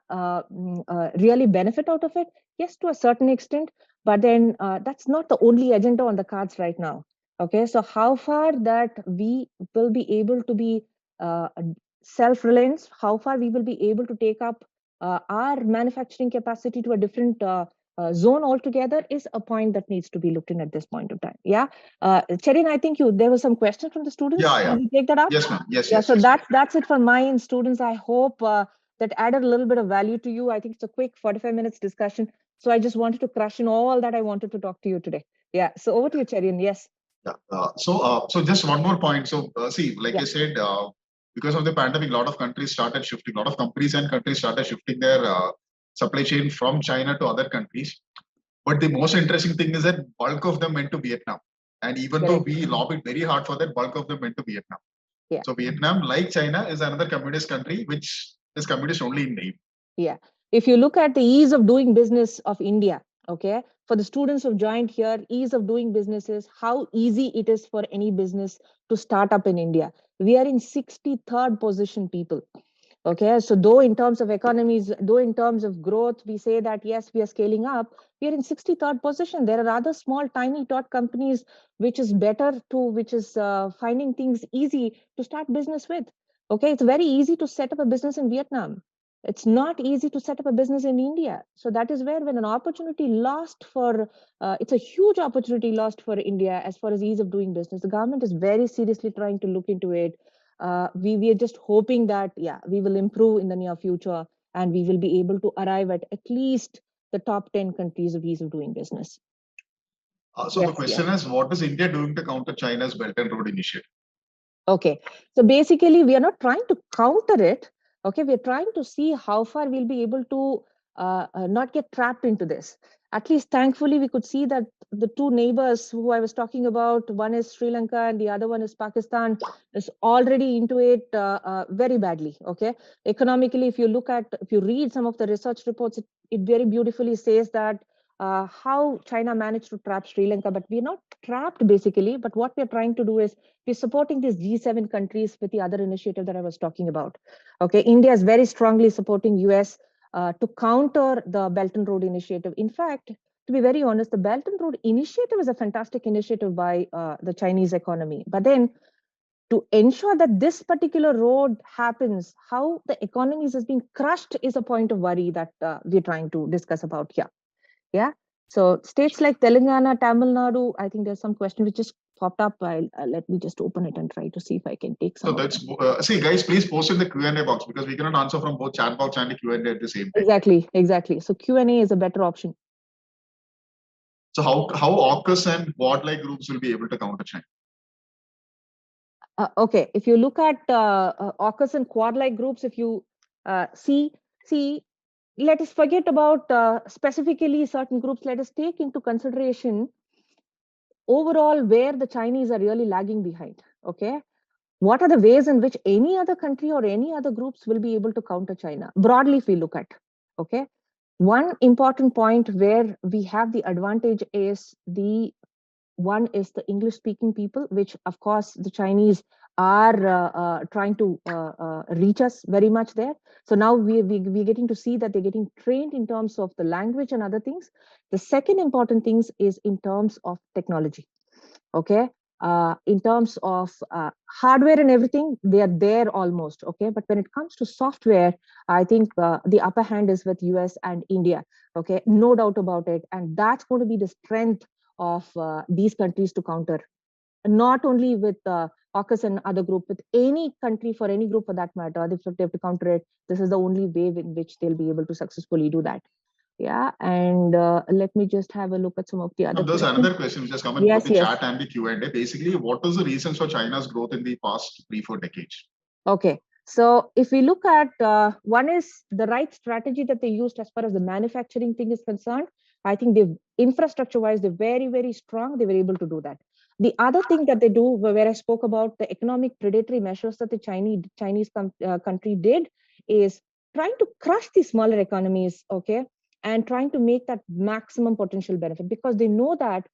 really benefit out of it? Yes, to a certain extent, but then that's not the only agenda on the cards right now. Okay, so how far that we will be able to be self-reliant, how far we will be able to take up our manufacturing capacity to a different zone altogether is a point that needs to be looked in at this point of time. Yeah, Cherin, I think there was some questions from the students. Yeah. Can you take that up? Yes, ma'am. Yes. Yeah. Yes, So yes, that's it for my students. I hope that added a little bit of value to you. I think it's a quick 45 minutes discussion. So I just wanted to crush in all that I wanted to talk to you today. Yeah. So over to you, Cherian. Yes. Yeah. So just one more point. So see, like I said, because of the pandemic, a lot of countries started shifting. A lot of companies and countries started shifting their supply chain from China to other countries. But the most interesting thing is that bulk of them went to Vietnam. And even though we lobbied very hard for that, bulk of them went to Vietnam. Yeah. So Vietnam, like China, is another communist country, which is communist only in name. Yeah. If you look at the ease of doing business of India, okay, for the students who've joined here, ease of doing businesses, how easy it is for any business to start up in India. We are in 63rd position, people. Okay, so though in terms of economies, though in terms of growth, we say that yes, we are scaling up, we are in 63rd position. There are other small, tiny tot companies which is better to, which is finding things easy to start business with. Okay, it's very easy to set up a business in Vietnam. It's not easy to set up a business in India. So that is where when an opportunity lost for, it's a huge opportunity lost for India as far as ease of doing business. The government is very seriously trying to look into it. We are just hoping that, yeah, we will improve in the near future and we will be able to arrive at least the top 10 countries of ease of doing business. So yes, the question is, what is India doing to counter China's Belt and Road Initiative? Okay, so basically we are not trying to counter it. Okay, we're trying to see how far we'll be able to not get trapped into this. At least thankfully, we could see that the two neighbors who I was talking about, one is Sri Lanka and the other one is Pakistan, is already into it very badly. Okay, economically, if you read some of the research reports, it very beautifully says that how China managed to trap Sri Lanka, but we're not trapped basically. But what we're trying to do is we're supporting these G7 countries with the other initiative that I was talking about. Okay, India is very strongly supporting US to counter the Belt and Road Initiative. In fact, to be very honest, the Belt and Road Initiative is a fantastic initiative by the Chinese economy. But then to ensure that this particular road happens, how the economies is being crushed is a point of worry that we're trying to discuss about here. Yeah. So states like Telangana, Tamil Nadu, I think there's some question which just popped up. Let me just open it and try to see if I can take some. So that's see, guys, please post in the Q&A box because we cannot answer from both chat box and the Q&A at the same time. Exactly. So Q&A is a better option. So how AUKUS and Quad-like groups will be able to counter China? Okay, if you look at AUKUS and Quad-like groups, if you see, let us forget about specifically certain groups. Let us take into consideration overall where the Chinese are really lagging behind. Okay, what are the ways in which any other country or any other groups will be able to counter China? Broadly, if we look at, okay, one important point where we have the advantage is the English speaking people, which of course the Chinese are trying to reach us very much there. So now we're getting to see that they're getting trained in terms of the language and other things. The second important things is in terms of technology. Okay. In terms of hardware and everything, they are there almost. Okay. But when it comes to software, I think the upper hand is with US and India. Okay. No doubt about it. And that's going to be the strength of these countries to counter, not only with AUKUS and other group, with any country, for any group for that matter, if they have to counter it, this is the only way in which they'll be able to successfully do that. Yeah, and let me just have a look at some of the other questions. There's another question which has come in both the chat and the Q&A. Basically, what is the reasons for China's growth in the past 3-4 decades? Okay, so if we look at one is the right strategy that they used as far as the manufacturing thing is concerned. I think they've infrastructure-wise, they're very, very strong. They were able to do that. The other thing that they do, where I spoke about the economic predatory measures that the Chinese country did, is trying to crush the smaller economies, okay, and trying to make that maximum potential benefit, because they know that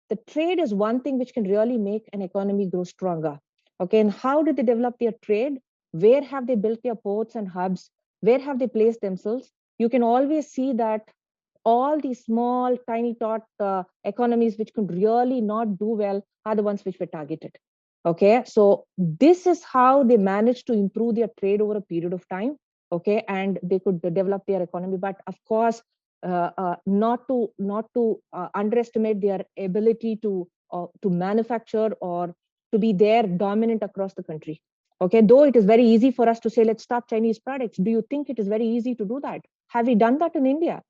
the trade is one thing which can really make an economy grow stronger. Okay, and how did they develop their trade? Where have they built their ports and hubs? Where have they placed themselves? You can always see that all these small, tiny tot economies which could really not do well are the ones which were targeted. Okay, so this is how they managed to improve their trade over a period of time. Okay, and they could develop their economy. But of course, not to underestimate their ability to manufacture or to be there dominant across the country. Okay, though it is very easy for us to say, let's stop Chinese products. Do you think it is very easy to do that? Have we done that in India?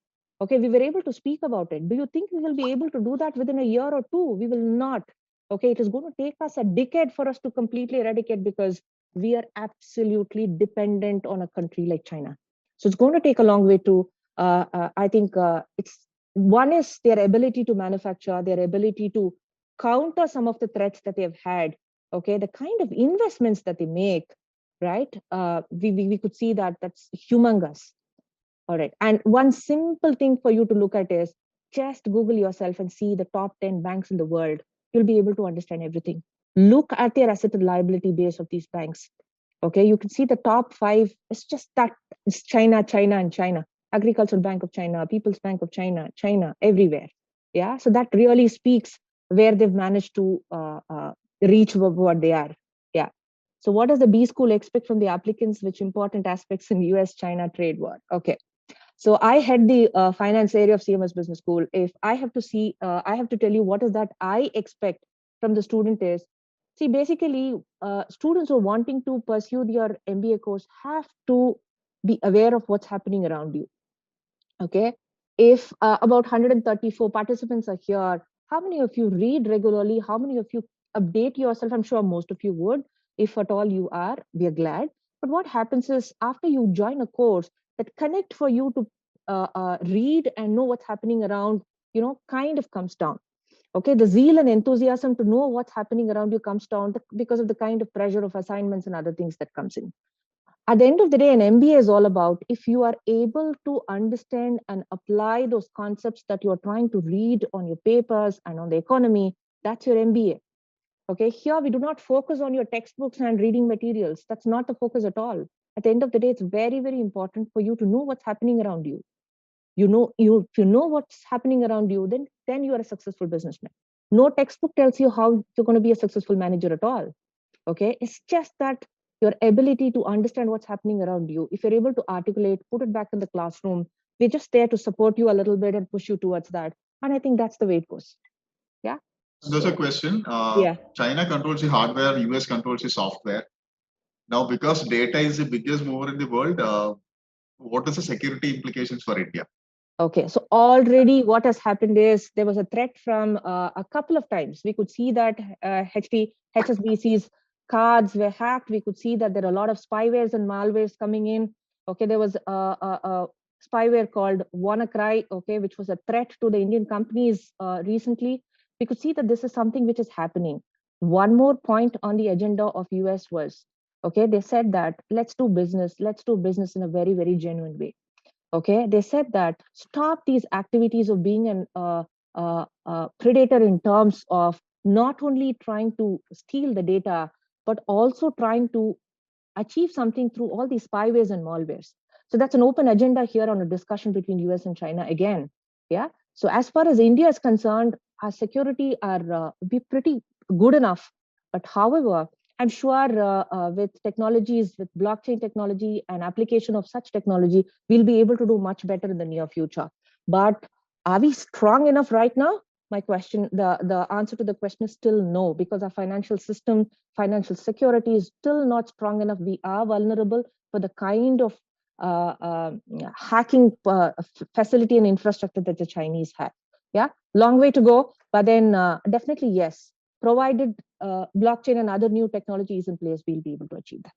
Okay, we were able to speak about it. Do you think we will be able to do that within a year or two? We will not. Okay, it is going to take us a decade for us to completely eradicate, because we are absolutely dependent on a country like China. So it's going to take a long way to, I think it's one is their ability to manufacture, their ability to counter some of the threats that they've had. Okay, the kind of investments that they make, right? We could see that that's humongous. All right. And one simple thing for you to look at is just Google yourself and see the top 10 banks in the world. You'll be able to understand everything. Look at their asset and liability base of these banks. Okay. You can see the top 5. It's just that it's China, and China. Agricultural Bank of China, People's Bank of China, everywhere. Yeah. So that really speaks where they've managed to reach what they are. Yeah. So what does the B school expect from the applicants? Which important aspects in US-China trade war? Okay. So I had the finance area of CMS Business School. If I have to see, I have to tell you what is that I expect from the student is, see, basically, students who are wanting to pursue their MBA course have to be aware of what's happening around you. Okay. If about 134 participants are here, how many of you read regularly? How many of you update yourself? I'm sure most of you would. If at all you are, we are glad. But what happens is after you join a course, that connect for you to read and know what's happening around, kind of comes down. Okay, the zeal and enthusiasm to know what's happening around you comes down because of the kind of pressure of assignments and other things that comes in. at the end of the day, an MBA is all about if you are able to understand and apply those concepts that you're trying to read on your papers and on the economy, that's your MBA. Okay, here we do not focus on your textbooks and reading materials. That's not the focus at all. At the end of the day, it's very, very important for you to know what's happening around you. If you know what's happening around you, then you are a successful businessman. No textbook tells you how you're going to be a successful manager at all. Okay, it's just that your ability to understand what's happening around you, if you're able to articulate, put it back in the classroom, we're just there to support you a little bit and push you towards that. And I think that's the way it goes. Yeah. There's a question. Yeah. China controls the hardware, US controls the software. Now, because data is the biggest mover in the world, what is the security implications for India? Okay, so already what has happened is there was a threat from a couple of times. We could see that HSBC's cards were hacked. We could see that there are a lot of spywares and malwares coming in. Okay, there was a spyware called WannaCry, okay, which was a threat to the Indian companies recently. We could see that this is something which is happening. One more point on the agenda of US was, okay, they said that let's do business in a very, very genuine way. Okay, they said that stop these activities of being an predator in terms of not only trying to steal the data, but also trying to achieve something through all these spywares and malwares. So that's an open agenda here on a discussion between US and China again. Yeah. So as far as India is concerned, our security are be pretty good enough. But however, I'm sure with technologies, with blockchain technology and application of such technology, we'll be able to do much better in the near future. But are we strong enough right now? My question, the answer to the question is still no, because our financial system, financial security is still not strong enough. We are vulnerable for the kind of hacking facility and infrastructure that the Chinese have. Yeah, long way to go, but then definitely yes. Provided blockchain and other new technologies in place, we'll be able to achieve that.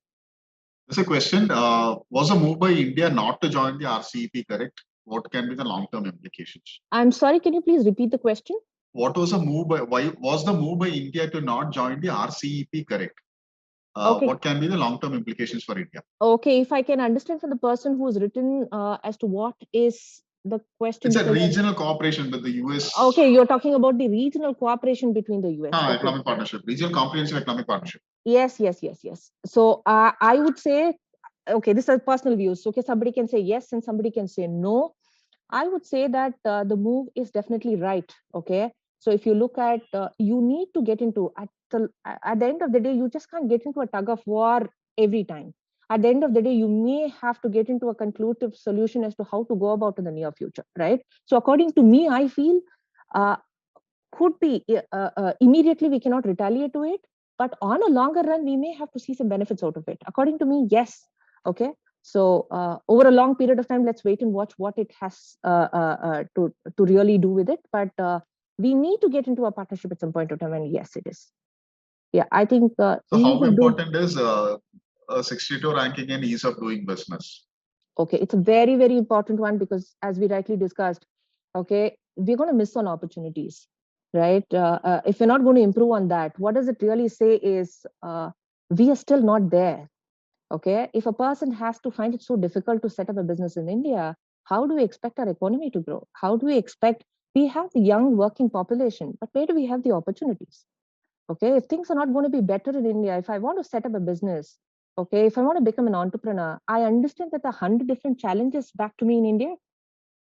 There's a question. Was a move by India not to join the RCEP correct? What can be the long-term implications? I'm sorry, can you please repeat the question? What was a move by, why was the move by India to not join the RCEP correct? Okay. What can be the long-term implications for India? Okay, if I can understand from the person who's written as to what is the question. It's a regional cooperation with the US. Okay, you're talking about the regional cooperation between the US. Okay. Economic partnership, regional comprehensive economic partnership. Yes. So I would say, okay, this is personal views. Okay, somebody can say yes and somebody can say no. I would say that the move is definitely right. Okay, so if you look at, you need to get into at the end of the day, you just can't get into a tug of war every time. At the end of the day, you may have to get into a conclusive solution as to how to go about in the near future, right? So according to me, I feel could be immediately we cannot retaliate to it, but on a longer run, we may have to see some benefits out of it. According to me, yes. Okay. So over a long period of time, let's wait and watch what it has to really do with it. But we need to get into a partnership at some point of time, and yes, it is. Yeah, I think. So how important is a 62 ranking and ease of doing business? Okay, it's a very, very important one because as we rightly discussed, okay, we're going to miss on opportunities, right? If we're not going to improve on that, what does it really say is we are still not there. Okay, if a person has to find it so difficult to set up a business in India, how do we expect our economy to grow? How do we expect, we have the young working population, but where do we have the opportunities? Okay, if things are not going to be better in India, if I want to set up a business, okay, if I want to become an entrepreneur, I understand that there are 100 different challenges back to me in India.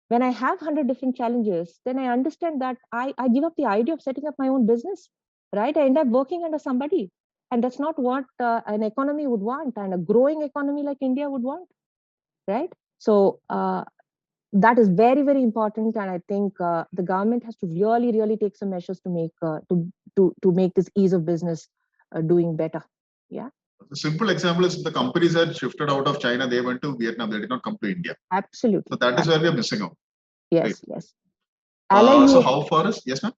When I have 100 different challenges, then I understand that I give up the idea of setting up my own business, right? I end up working under somebody. And that's not what an economy would want, and a growing economy like India would want, right? So that is very, very important. And I think the government has to really, really take some measures to make to make this ease of business doing better. Yeah. A simple example is the companies that shifted out of China, they went to Vietnam, they did not come to India. Absolutely. So that is where we are missing out. Yes, right? Yes. So how far is, yes, ma'am?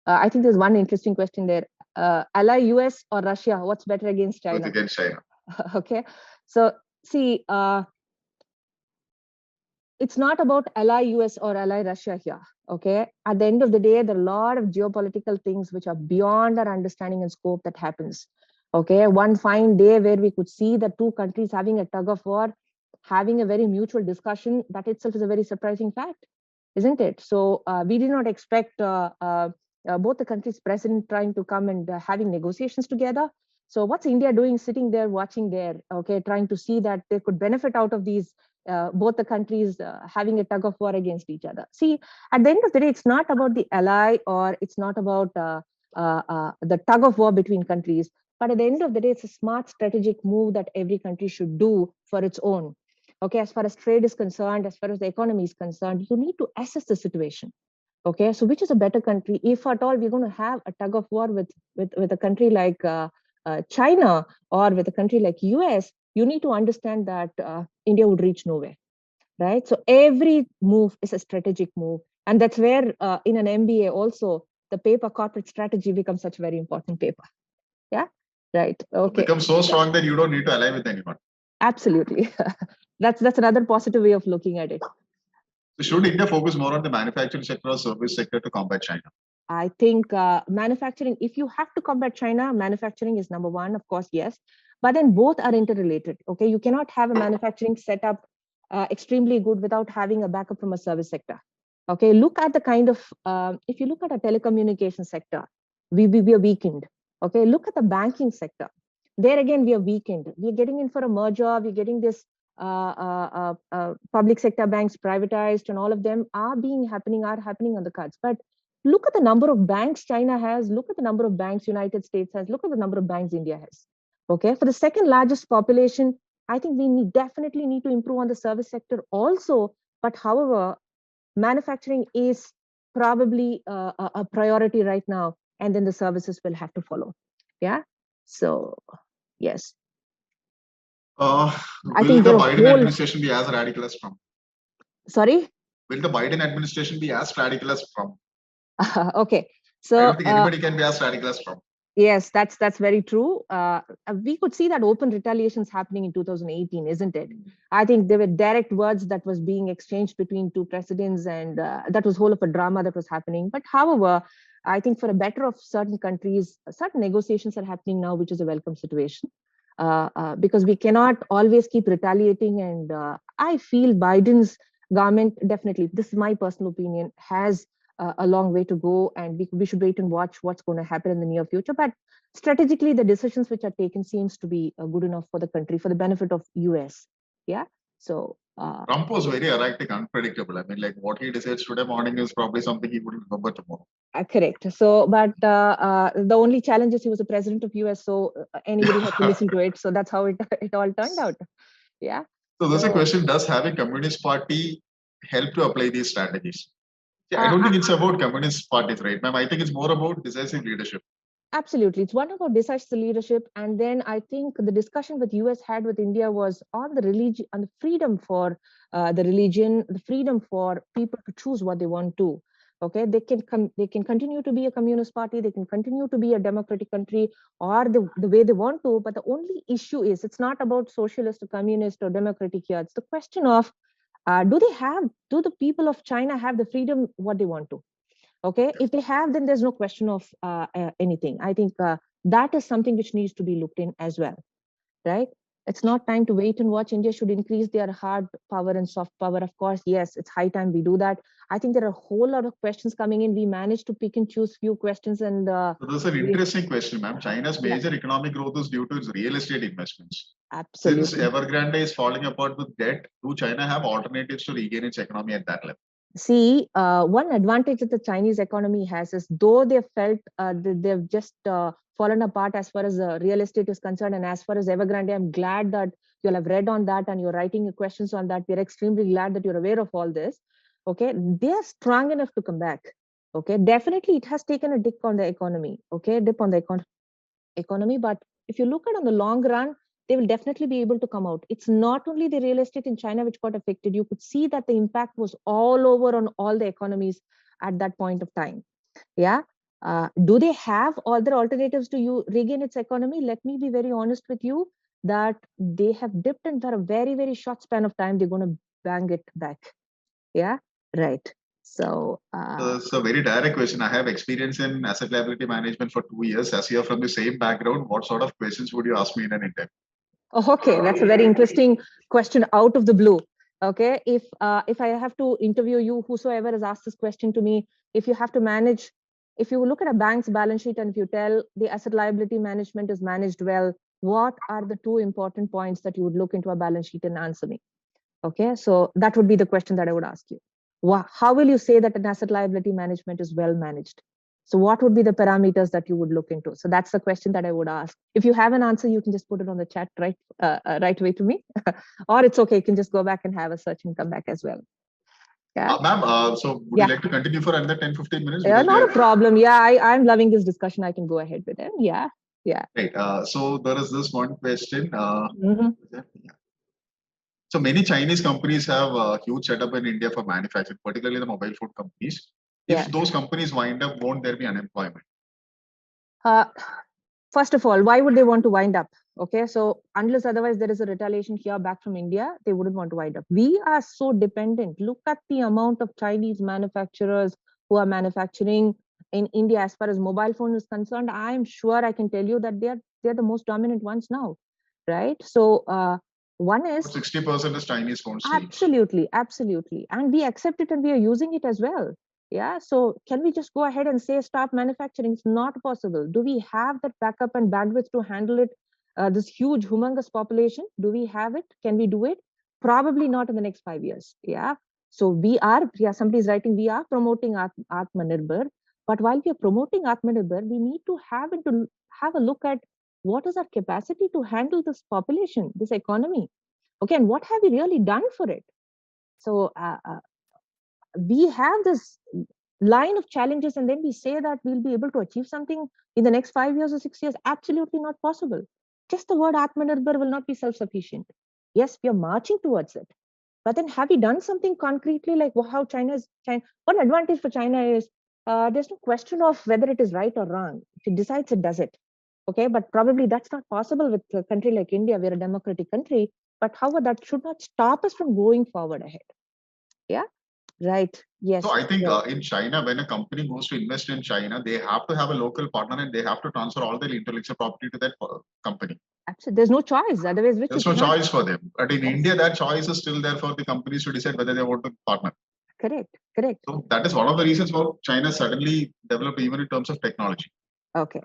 I think there's one interesting question there. Ally US or Russia, what's better against China? What's against China. Okay. So see, it's not about ally US or ally Russia here. Okay. At the end of the day, there are a lot of geopolitical things which are beyond our understanding and scope that happens. Okay, one fine day where we could see the two countries having a tug of war, having a very mutual discussion, that itself is a very surprising fact, isn't it? So we did not expect both the countries' president trying to come and having negotiations together. So what's India doing, sitting there, watching there, okay, trying to see that they could benefit out of these, both the countries having a tug of war against each other. See, at the end of the day, it's not about the ally, or it's not about the tug of war between countries. But at the end of the day, it's a smart strategic move that every country should do for its own. Okay, as far as trade is concerned, as far as the economy is concerned, you need to assess the situation. Okay, so which is a better country? If at all we're going to have a tug of war with a country like China, or with a country like US, you need to understand that India would reach nowhere, right? So every move is a strategic move. And that's where in an MBA also, the paper corporate strategy becomes such a very important paper. Yeah, right. Okay. Become so strong that you don't need to ally with anyone. Absolutely. That's another positive way of looking at it. So should India focus more on the manufacturing sector or service sector to combat China? I think manufacturing, if you have to combat China, manufacturing is number one, of course, yes. But then both are interrelated. Okay, you cannot have a manufacturing setup extremely good without having a backup from a service sector. Okay, look at the kind of, if you look at a telecommunication sector, we are weakened. Okay, look at the banking sector. There again, we are weakened. We are getting in for a merger. We're getting this public sector banks privatized, and all of them are happening on the cards. But look at the number of banks China has, look at the number of banks United States has, look at the number of banks India has. Okay, for the second largest population, I think we definitely need to improve on the service sector also. But however, manufacturing is probably a priority right now, and then the services will have to follow. Yeah, so yes. Will the Biden administration be as radical as Trump? Sorry? Will the Biden administration be as radical as Trump? Okay, so I don't think anybody can be as radical as Trump. Yes, that's very true. We could see that open retaliations happening in 2018, isn't it? I think there were direct words that was being exchanged between two presidents, and that was whole of a drama that was happening. But however, I think for a better of certain countries, certain negotiations are happening now, which is a welcome situation. Because we cannot always keep retaliating. And I feel Biden's government, definitely, this is my personal opinion, has a long way to go, and we should wait and watch what's going to happen in the near future. But strategically, the decisions which are taken seems to be good enough for the country, for the benefit of US. Yeah. So Trump was very erratic, unpredictable. I mean, like what he decides today morning is probably something he wouldn't remember tomorrow. Correct. So, but the only challenge is he was the president of US, so anybody had to listen to it. So that's how it all turned out. Yeah. So there's a question: does having Communist Party help to apply these strategies? I don't think it's about communist parties, right, ma'am? I think it's more about decisive leadership. Absolutely. It's one about decisive leadership. And then I think the discussion with US had with India was on the religion, on the freedom for the religion, the freedom for people to choose what they want to. Okay, they can continue to be a communist party, they can continue to be a democratic country, or the way they want to. But the only issue is it's not about socialist or communist or democratic here. It's the question of do the people of China have the freedom what they want to? Okay, if they have, then there's no question of anything. I think that is something which needs to be looked in as well, right? It's not time to wait and watch. India should increase their hard power and soft power. Of course, yes, it's high time we do that. I think there are a whole lot of questions coming in. We managed to pick and choose few questions. And so there's an interesting question, ma'am. China's major economic growth is due to its real estate investments. Absolutely. Since Evergrande is falling apart with debt, do China have alternatives to regain its economy at that level? See, one advantage that the Chinese economy has is, though they felt they've just fallen apart as far as real estate is concerned, and as far as Evergrande, I'm glad that you'll have read on that and you're writing your questions on that. We're extremely glad that you're aware of all this. Okay, they are strong enough to come back. Okay, definitely it has taken a dip on the economy. Okay, dip on the economy, but if you look at on the long run, they will definitely be able to come out. It's not only the real estate in China which got affected. You could see that the impact was all over on all the economies at that point of time. Yeah. Do they have other alternatives to regain its economy? Let me be very honest with you that they have dipped, and for a very, very short span of time, they're going to bang it back. Yeah. Right. So it's a very direct question. I have experience in asset liability management for 2 years. As you are from the same background, what sort of questions would you ask me in an interview? Okay, that's a very interesting question out of the blue. Okay, if I have to interview you, whosoever has asked this question to me, if you have to manage, if you look at a bank's balance sheet and if you tell the asset liability management is managed well, what are the 2 important points that you would look into a balance sheet and answer me? Okay, so that would be the question that I would ask you. How will you say that an asset liability management is well managed? So what would be the parameters that you would look into? So that's the question that I would ask. If you have an answer, you can just put it on the chat right away to me, or it's okay. You can just go back and have a search and come back as well. Yeah, ma'am. So would you like to continue for another 10-15 minutes? Yeah, not a problem. Yeah, I'm loving this discussion. I can go ahead with it. Yeah. Right. So there is this one question. Mm-hmm. So many Chinese companies have a huge setup in India for manufacturing, particularly the mobile phone companies. If those companies wind up, won't there be unemployment? First of all, why would they want to wind up? Okay, so unless otherwise there is a retaliation here back from India, they wouldn't want to wind up. We are so dependent. Look at the amount of Chinese manufacturers who are manufacturing in India as far as mobile phone is concerned. I'm sure I can tell you that they're the most dominant ones now, right? So one is 60% is Chinese phones. Absolutely, and we accept it and we are using it as well. Yeah, so can we just go ahead and say stop manufacturing? It's not possible. Do we have that backup and bandwidth to handle it? This huge, humongous population, do we have it? Can we do it? Probably not in the next 5 years. Yeah, so somebody's writing, we are promoting Atmanirbhar, but while we are promoting Atmanirbhar, we need to have a look at what is our capacity to handle this population, this economy. Okay, and what have we really done for it? So we have this line of challenges, and then we say that we'll be able to achieve something in the next 5 years or 6 years. Absolutely not possible. Just the word Atmanirbhar will not be self-sufficient. Yes, we are marching towards it. But then have we done something concretely, like how China? One advantage for China is there's no question of whether it is right or wrong. If it decides, it does it. Okay, but probably that's not possible with a country like India. We're a democratic country. But however, that should not stop us from going forward ahead. Yeah, right. Yes. So I think in China, when a company goes to invest in China, they have to have a local partner and they have to transfer all their intellectual property to that company. Absolutely. There's no choice. Otherwise, there's no choice for them. But in India, that choice is still there for the companies to decide whether they want to partner. Correct. So that is one of the reasons why China suddenly developed even in terms of technology. Okay.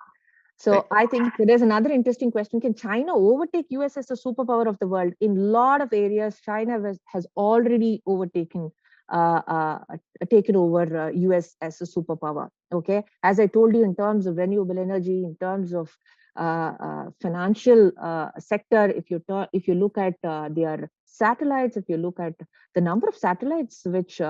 So I think there's another interesting question. Can China overtake US as the superpower of the world? In a lot of areas, China has already taken over US as a superpower. Okay, as I told you, in terms of renewable energy, in terms of financial sector, if you look at their satellites, if you look at the number of satellites which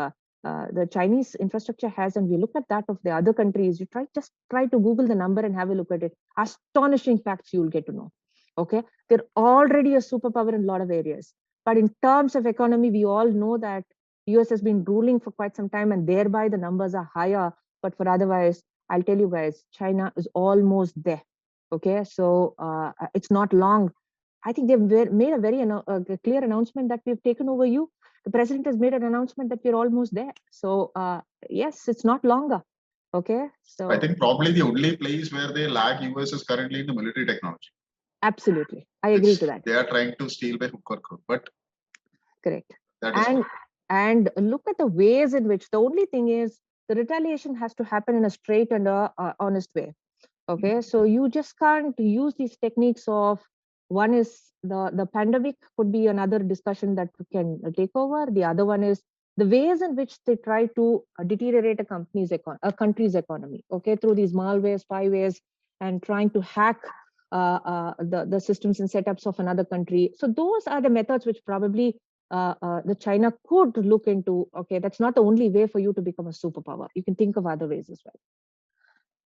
the Chinese infrastructure has, and we look at that of the other countries, you just try to Google the number and have a look at it. Astonishing facts you will get to know. Okay, they're already a superpower in a lot of areas. But in terms of economy, we all know that US has been ruling for quite some time, and thereby the numbers are higher. But for otherwise, I'll tell you guys, China is almost there. Okay, so it's not long. I think they've made a very clear announcement that we've taken over you. The president has made an announcement that we're almost there. So yes, it's not longer. Okay, so I think probably the only place where they lag US is currently in the military technology. Absolutely, I agree to that. They are trying to steal by hook or crook, but correct. And look at the ways in which the only thing is the retaliation has to happen in a straight and honest way. Okay, so you just can't use these techniques of, one is the pandemic could be another discussion that can take over. The other one is the ways in which they try to deteriorate a country's economy, okay, through these malwares, spywares, and trying to hack the systems and setups of another country. So those are the methods which probably the China could look into. Okay, that's not the only way for you to become a superpower. You can think of other ways as well.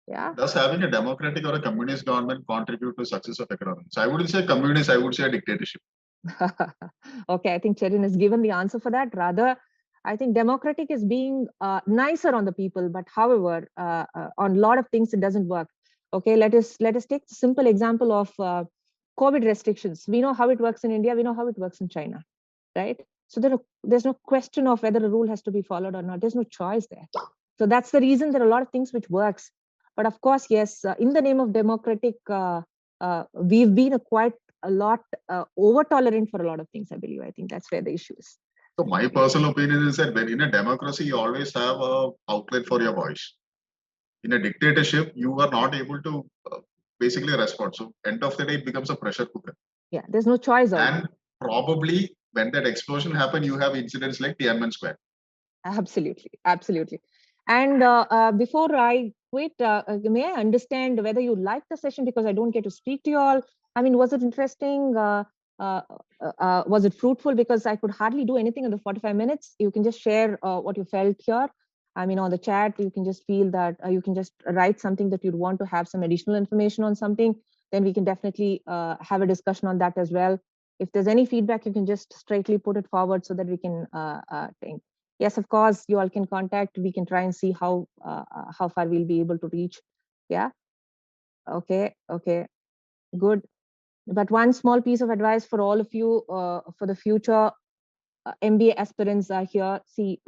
Yeah. Does having a democratic or a communist government contribute to success of economics? I wouldn't say communist, I would say a dictatorship. Okay, I think Cherin has given the answer for that. Rather, I think democratic is being nicer on the people, but however, on a lot of things it doesn't work. Okay, let us take the simple example of COVID restrictions. We know how it works in India. We know how it works in China, right? So there's no question of whether a rule has to be followed or not. There's no choice there. So that's the reason there are a lot of things which works. But of course, yes, in the name of democratic, we've been quite a lot over tolerant for a lot of things, I believe. I think that's where the issue is. So my personal opinion is that when in a democracy, you always have a outlet for your voice. In a dictatorship, you are not able to basically respond. So end of the day, it becomes a pressure cooker. Yeah, there's no choice. And probably when that explosion happened, you have incidents like Tiananmen Square. Absolutely, absolutely. And before I quit, may I understand whether you liked the session, because I don't get to speak to you all. I mean, was it interesting? Was it fruitful? Because I could hardly do anything in the 45 minutes. You can just share what you felt here. I mean, on the chat, you can just feel that you can just write something that you'd want to have some additional information on something. Then we can definitely have a discussion on that as well. If there's any feedback, you can just straightly put it forward so that we can think. Yes, of course, you all can contact. We can try and see how far we'll be able to reach. Yeah. Okay. Good. But one small piece of advice for all of you for the future MBA aspirants are here. See,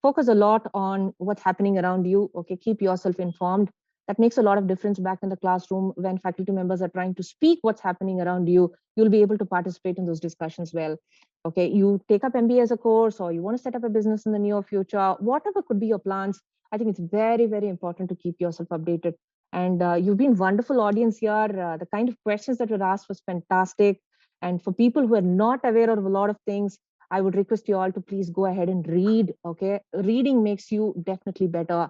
focus a lot on what's happening around you. Okay, keep yourself informed. That makes a lot of difference back in the classroom when faculty members are trying to speak what's happening around you. You'll be able to participate in those discussions well. Okay, you take up MBA as a course, or you want to set up a business in the near future, whatever could be your plans. I think it's very, very important to keep yourself updated. And you've been wonderful audience here. The kind of questions that were asked was fantastic. And for people who are not aware of a lot of things, I would request you all to please go ahead and read. Okay, reading makes you definitely better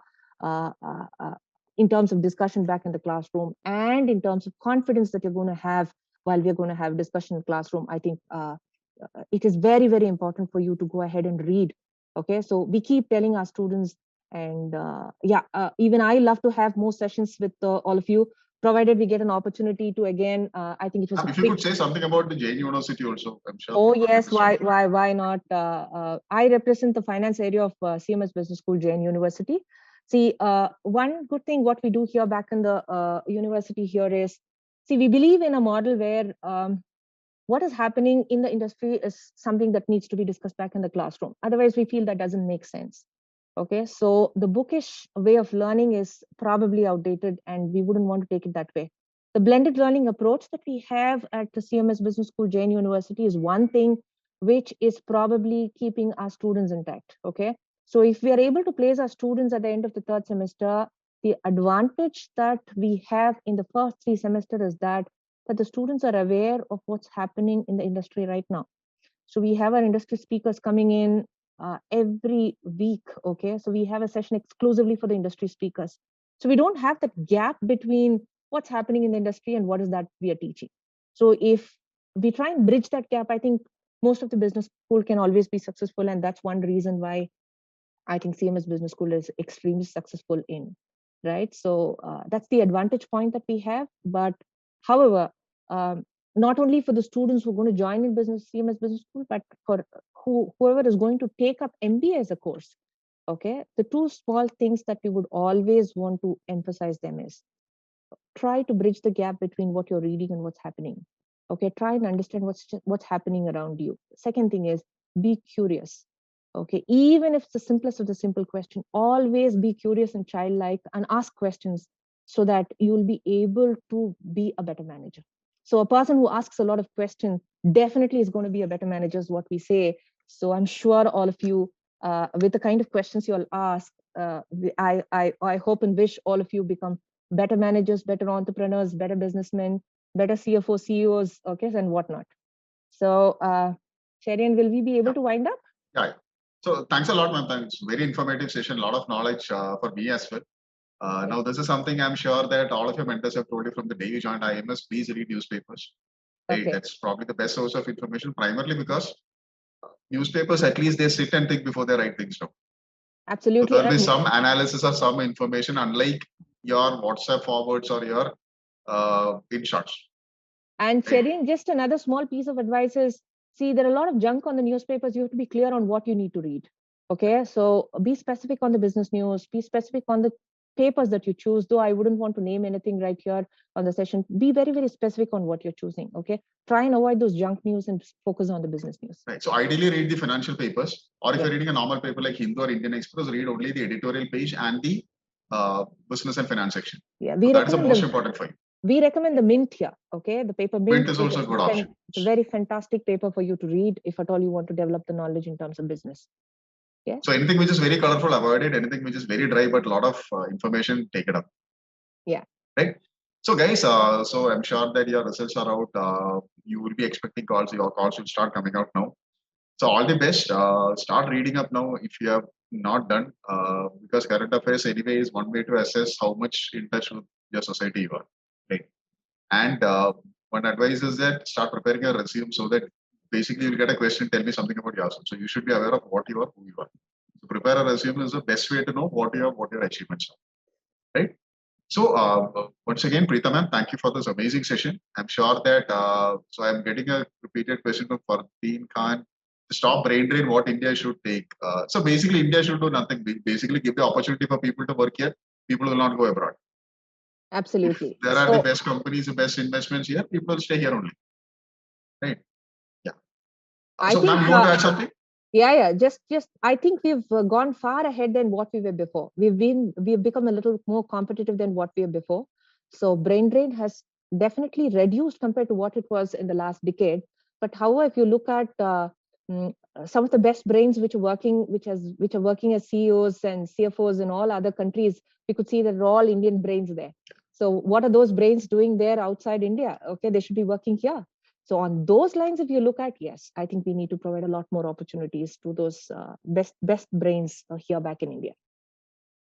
in terms of discussion back in the classroom, and in terms of confidence that you're going to have while we're going to have discussion in the classroom. I think it is very, very important for you to go ahead and read. Okay, so we keep telling our students, and even I love to have more sessions with all of you, provided we get an opportunity to again. I think it was. If you could say something about the Jain University also, I'm sure. Oh yes, why not? I represent the finance area of CMS Business School, Jain University. See, one good thing what we do here back in the university here is, see, we believe in a model where what is happening in the industry is something that needs to be discussed back in the classroom. Otherwise, we feel that doesn't make sense. Okay, so the bookish way of learning is probably outdated, and we wouldn't want to take it that way. The blended learning approach that we have at the CMS Business School, Jain University, is one thing which is probably keeping our students intact. Okay, so if we are able to place our students at the end of the third semester, the advantage that we have in the first 3 semesters is that the students are aware of what's happening in the industry right now. So we have our industry speakers coming in every week. Okay, so we have a session exclusively for the industry speakers. So we don't have that gap between what's happening in the industry and what is that we are teaching. So if we try and bridge that gap, I think most of the business school can always be successful. And that's one reason why I think CMS Business School is extremely successful in, right? So that's the advantage point that we have. But however, not only for the students who are going to join in CMS Business School, but for whoever is going to take up MBA as a course. Okay, the 2 small things that we would always want to emphasize them is, try to bridge the gap between what you're reading and what's happening. Okay, try and understand what's happening around you. Second thing is, be curious. Okay, even if it's the simplest of the simple question, always be curious and childlike and ask questions so that you'll be able to be a better manager. So a person who asks a lot of questions definitely is going to be a better manager, is what we say. So I'm sure all of you, with the kind of questions you all ask, I hope and wish all of you become better managers, better entrepreneurs, better businessmen, better CFO, CEOs, okay, and whatnot. So, Sherian, will we be able to wind up? Yeah. So thanks a lot, ma'am. It's a very informative session, a lot of knowledge for me as well. Now, this is something I'm sure that all of your mentors have told you from the day you joined IMS. Please read newspapers. Okay. That's probably the best source of information, primarily because newspapers, at least they sit and think before they write things down. Absolutely. So there'll be some analysis or some information, unlike your WhatsApp forwards or your in shots. And Sherian, just another small piece of advice is, see, there are a lot of junk on the newspapers. You have to be clear on what you need to read. Okay, so be specific on the business news, be specific on the papers that you choose, though I wouldn't want to name anything right here on the session, be very, very specific on what you're choosing. Okay, try and avoid those junk news and focus on the business news. Right. So ideally, read the financial papers, or if you're reading a normal paper like Hindu or Indian Express, read only the editorial page and the business and finance section. Yeah, so that is the most important for you. We recommend the Mint here. Okay, the paper Mint is also a good option. It's a very fantastic paper for you to read if at all you want to develop the knowledge in terms of business. Yeah. So anything which is very colorful, avoid it. Anything which is very dry but a lot of information, take it up. Yeah. Right. So guys, so I'm sure that your results are out. You will be expecting calls. Your calls will start coming out now. So all the best. Start reading up now if you have not done, because current affairs anyway is one way to assess how much in touch with your society you are. Right. And one advice is that start preparing a resume so that basically you'll get a question, tell me something about yourself. So you should be aware of what you are, who you are. So prepare a resume is the best way to know what your achievements are. Right. So once again, Preeta ma'am, thank you for this amazing session. I'm sure that, so I'm getting a repeated question from Fardeen Khan. To stop brain drain, what India should take. So basically, India should do nothing. We basically give the opportunity for people to work here. People will not go abroad. Absolutely. If there are the best companies, the best investments here, people will stay here only. Right. Yeah. So ma'am, you want to add something? Yeah. Just I think we've gone far ahead than what we were before. We've become a little more competitive than what we were before. So brain drain has definitely reduced compared to what it was in the last decade. But however, if you look at some of the best brains which are working as CEOs and CFOs in all other countries, we could see that are all Indian brains there. So what are those brains doing there outside India? Okay, they should be working here. So on those lines, if you look at, yes, I think we need to provide a lot more opportunities to those best brains here back in India.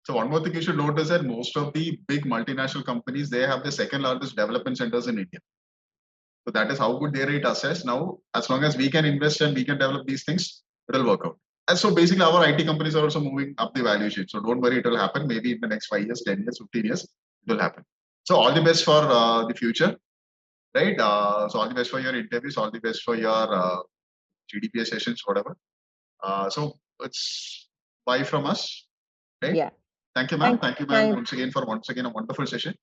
So one more thing you should note is that most of the big multinational companies, they have the second largest development centers in India. So that is how good they rate assess. Now, as long as we can invest and we can develop these things, it will work out. And so basically our IT companies are also moving up the value chain. So don't worry, it will happen. Maybe in the next 5 years, 10 years, 15 years, it will happen. So all the best for the future, right? So all the best for your interviews, all the best for your GDPA sessions, whatever. So it's bye from us, right? Yeah. Thank you, ma'am. Thank you, ma'am, once again a wonderful session.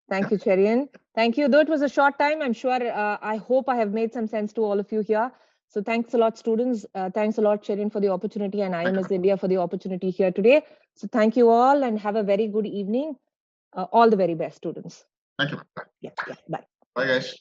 Thank you, Cherian. Thank you. Though it was a short time, I'm sure, I hope I have made some sense to all of you here. So thanks a lot, students. Thanks a lot, Cherian, for the opportunity, and IMS India for the opportunity here today. So thank you all and have a very good evening. All the very best, students. Thank you. Bye. Yeah. Bye. Bye, guys.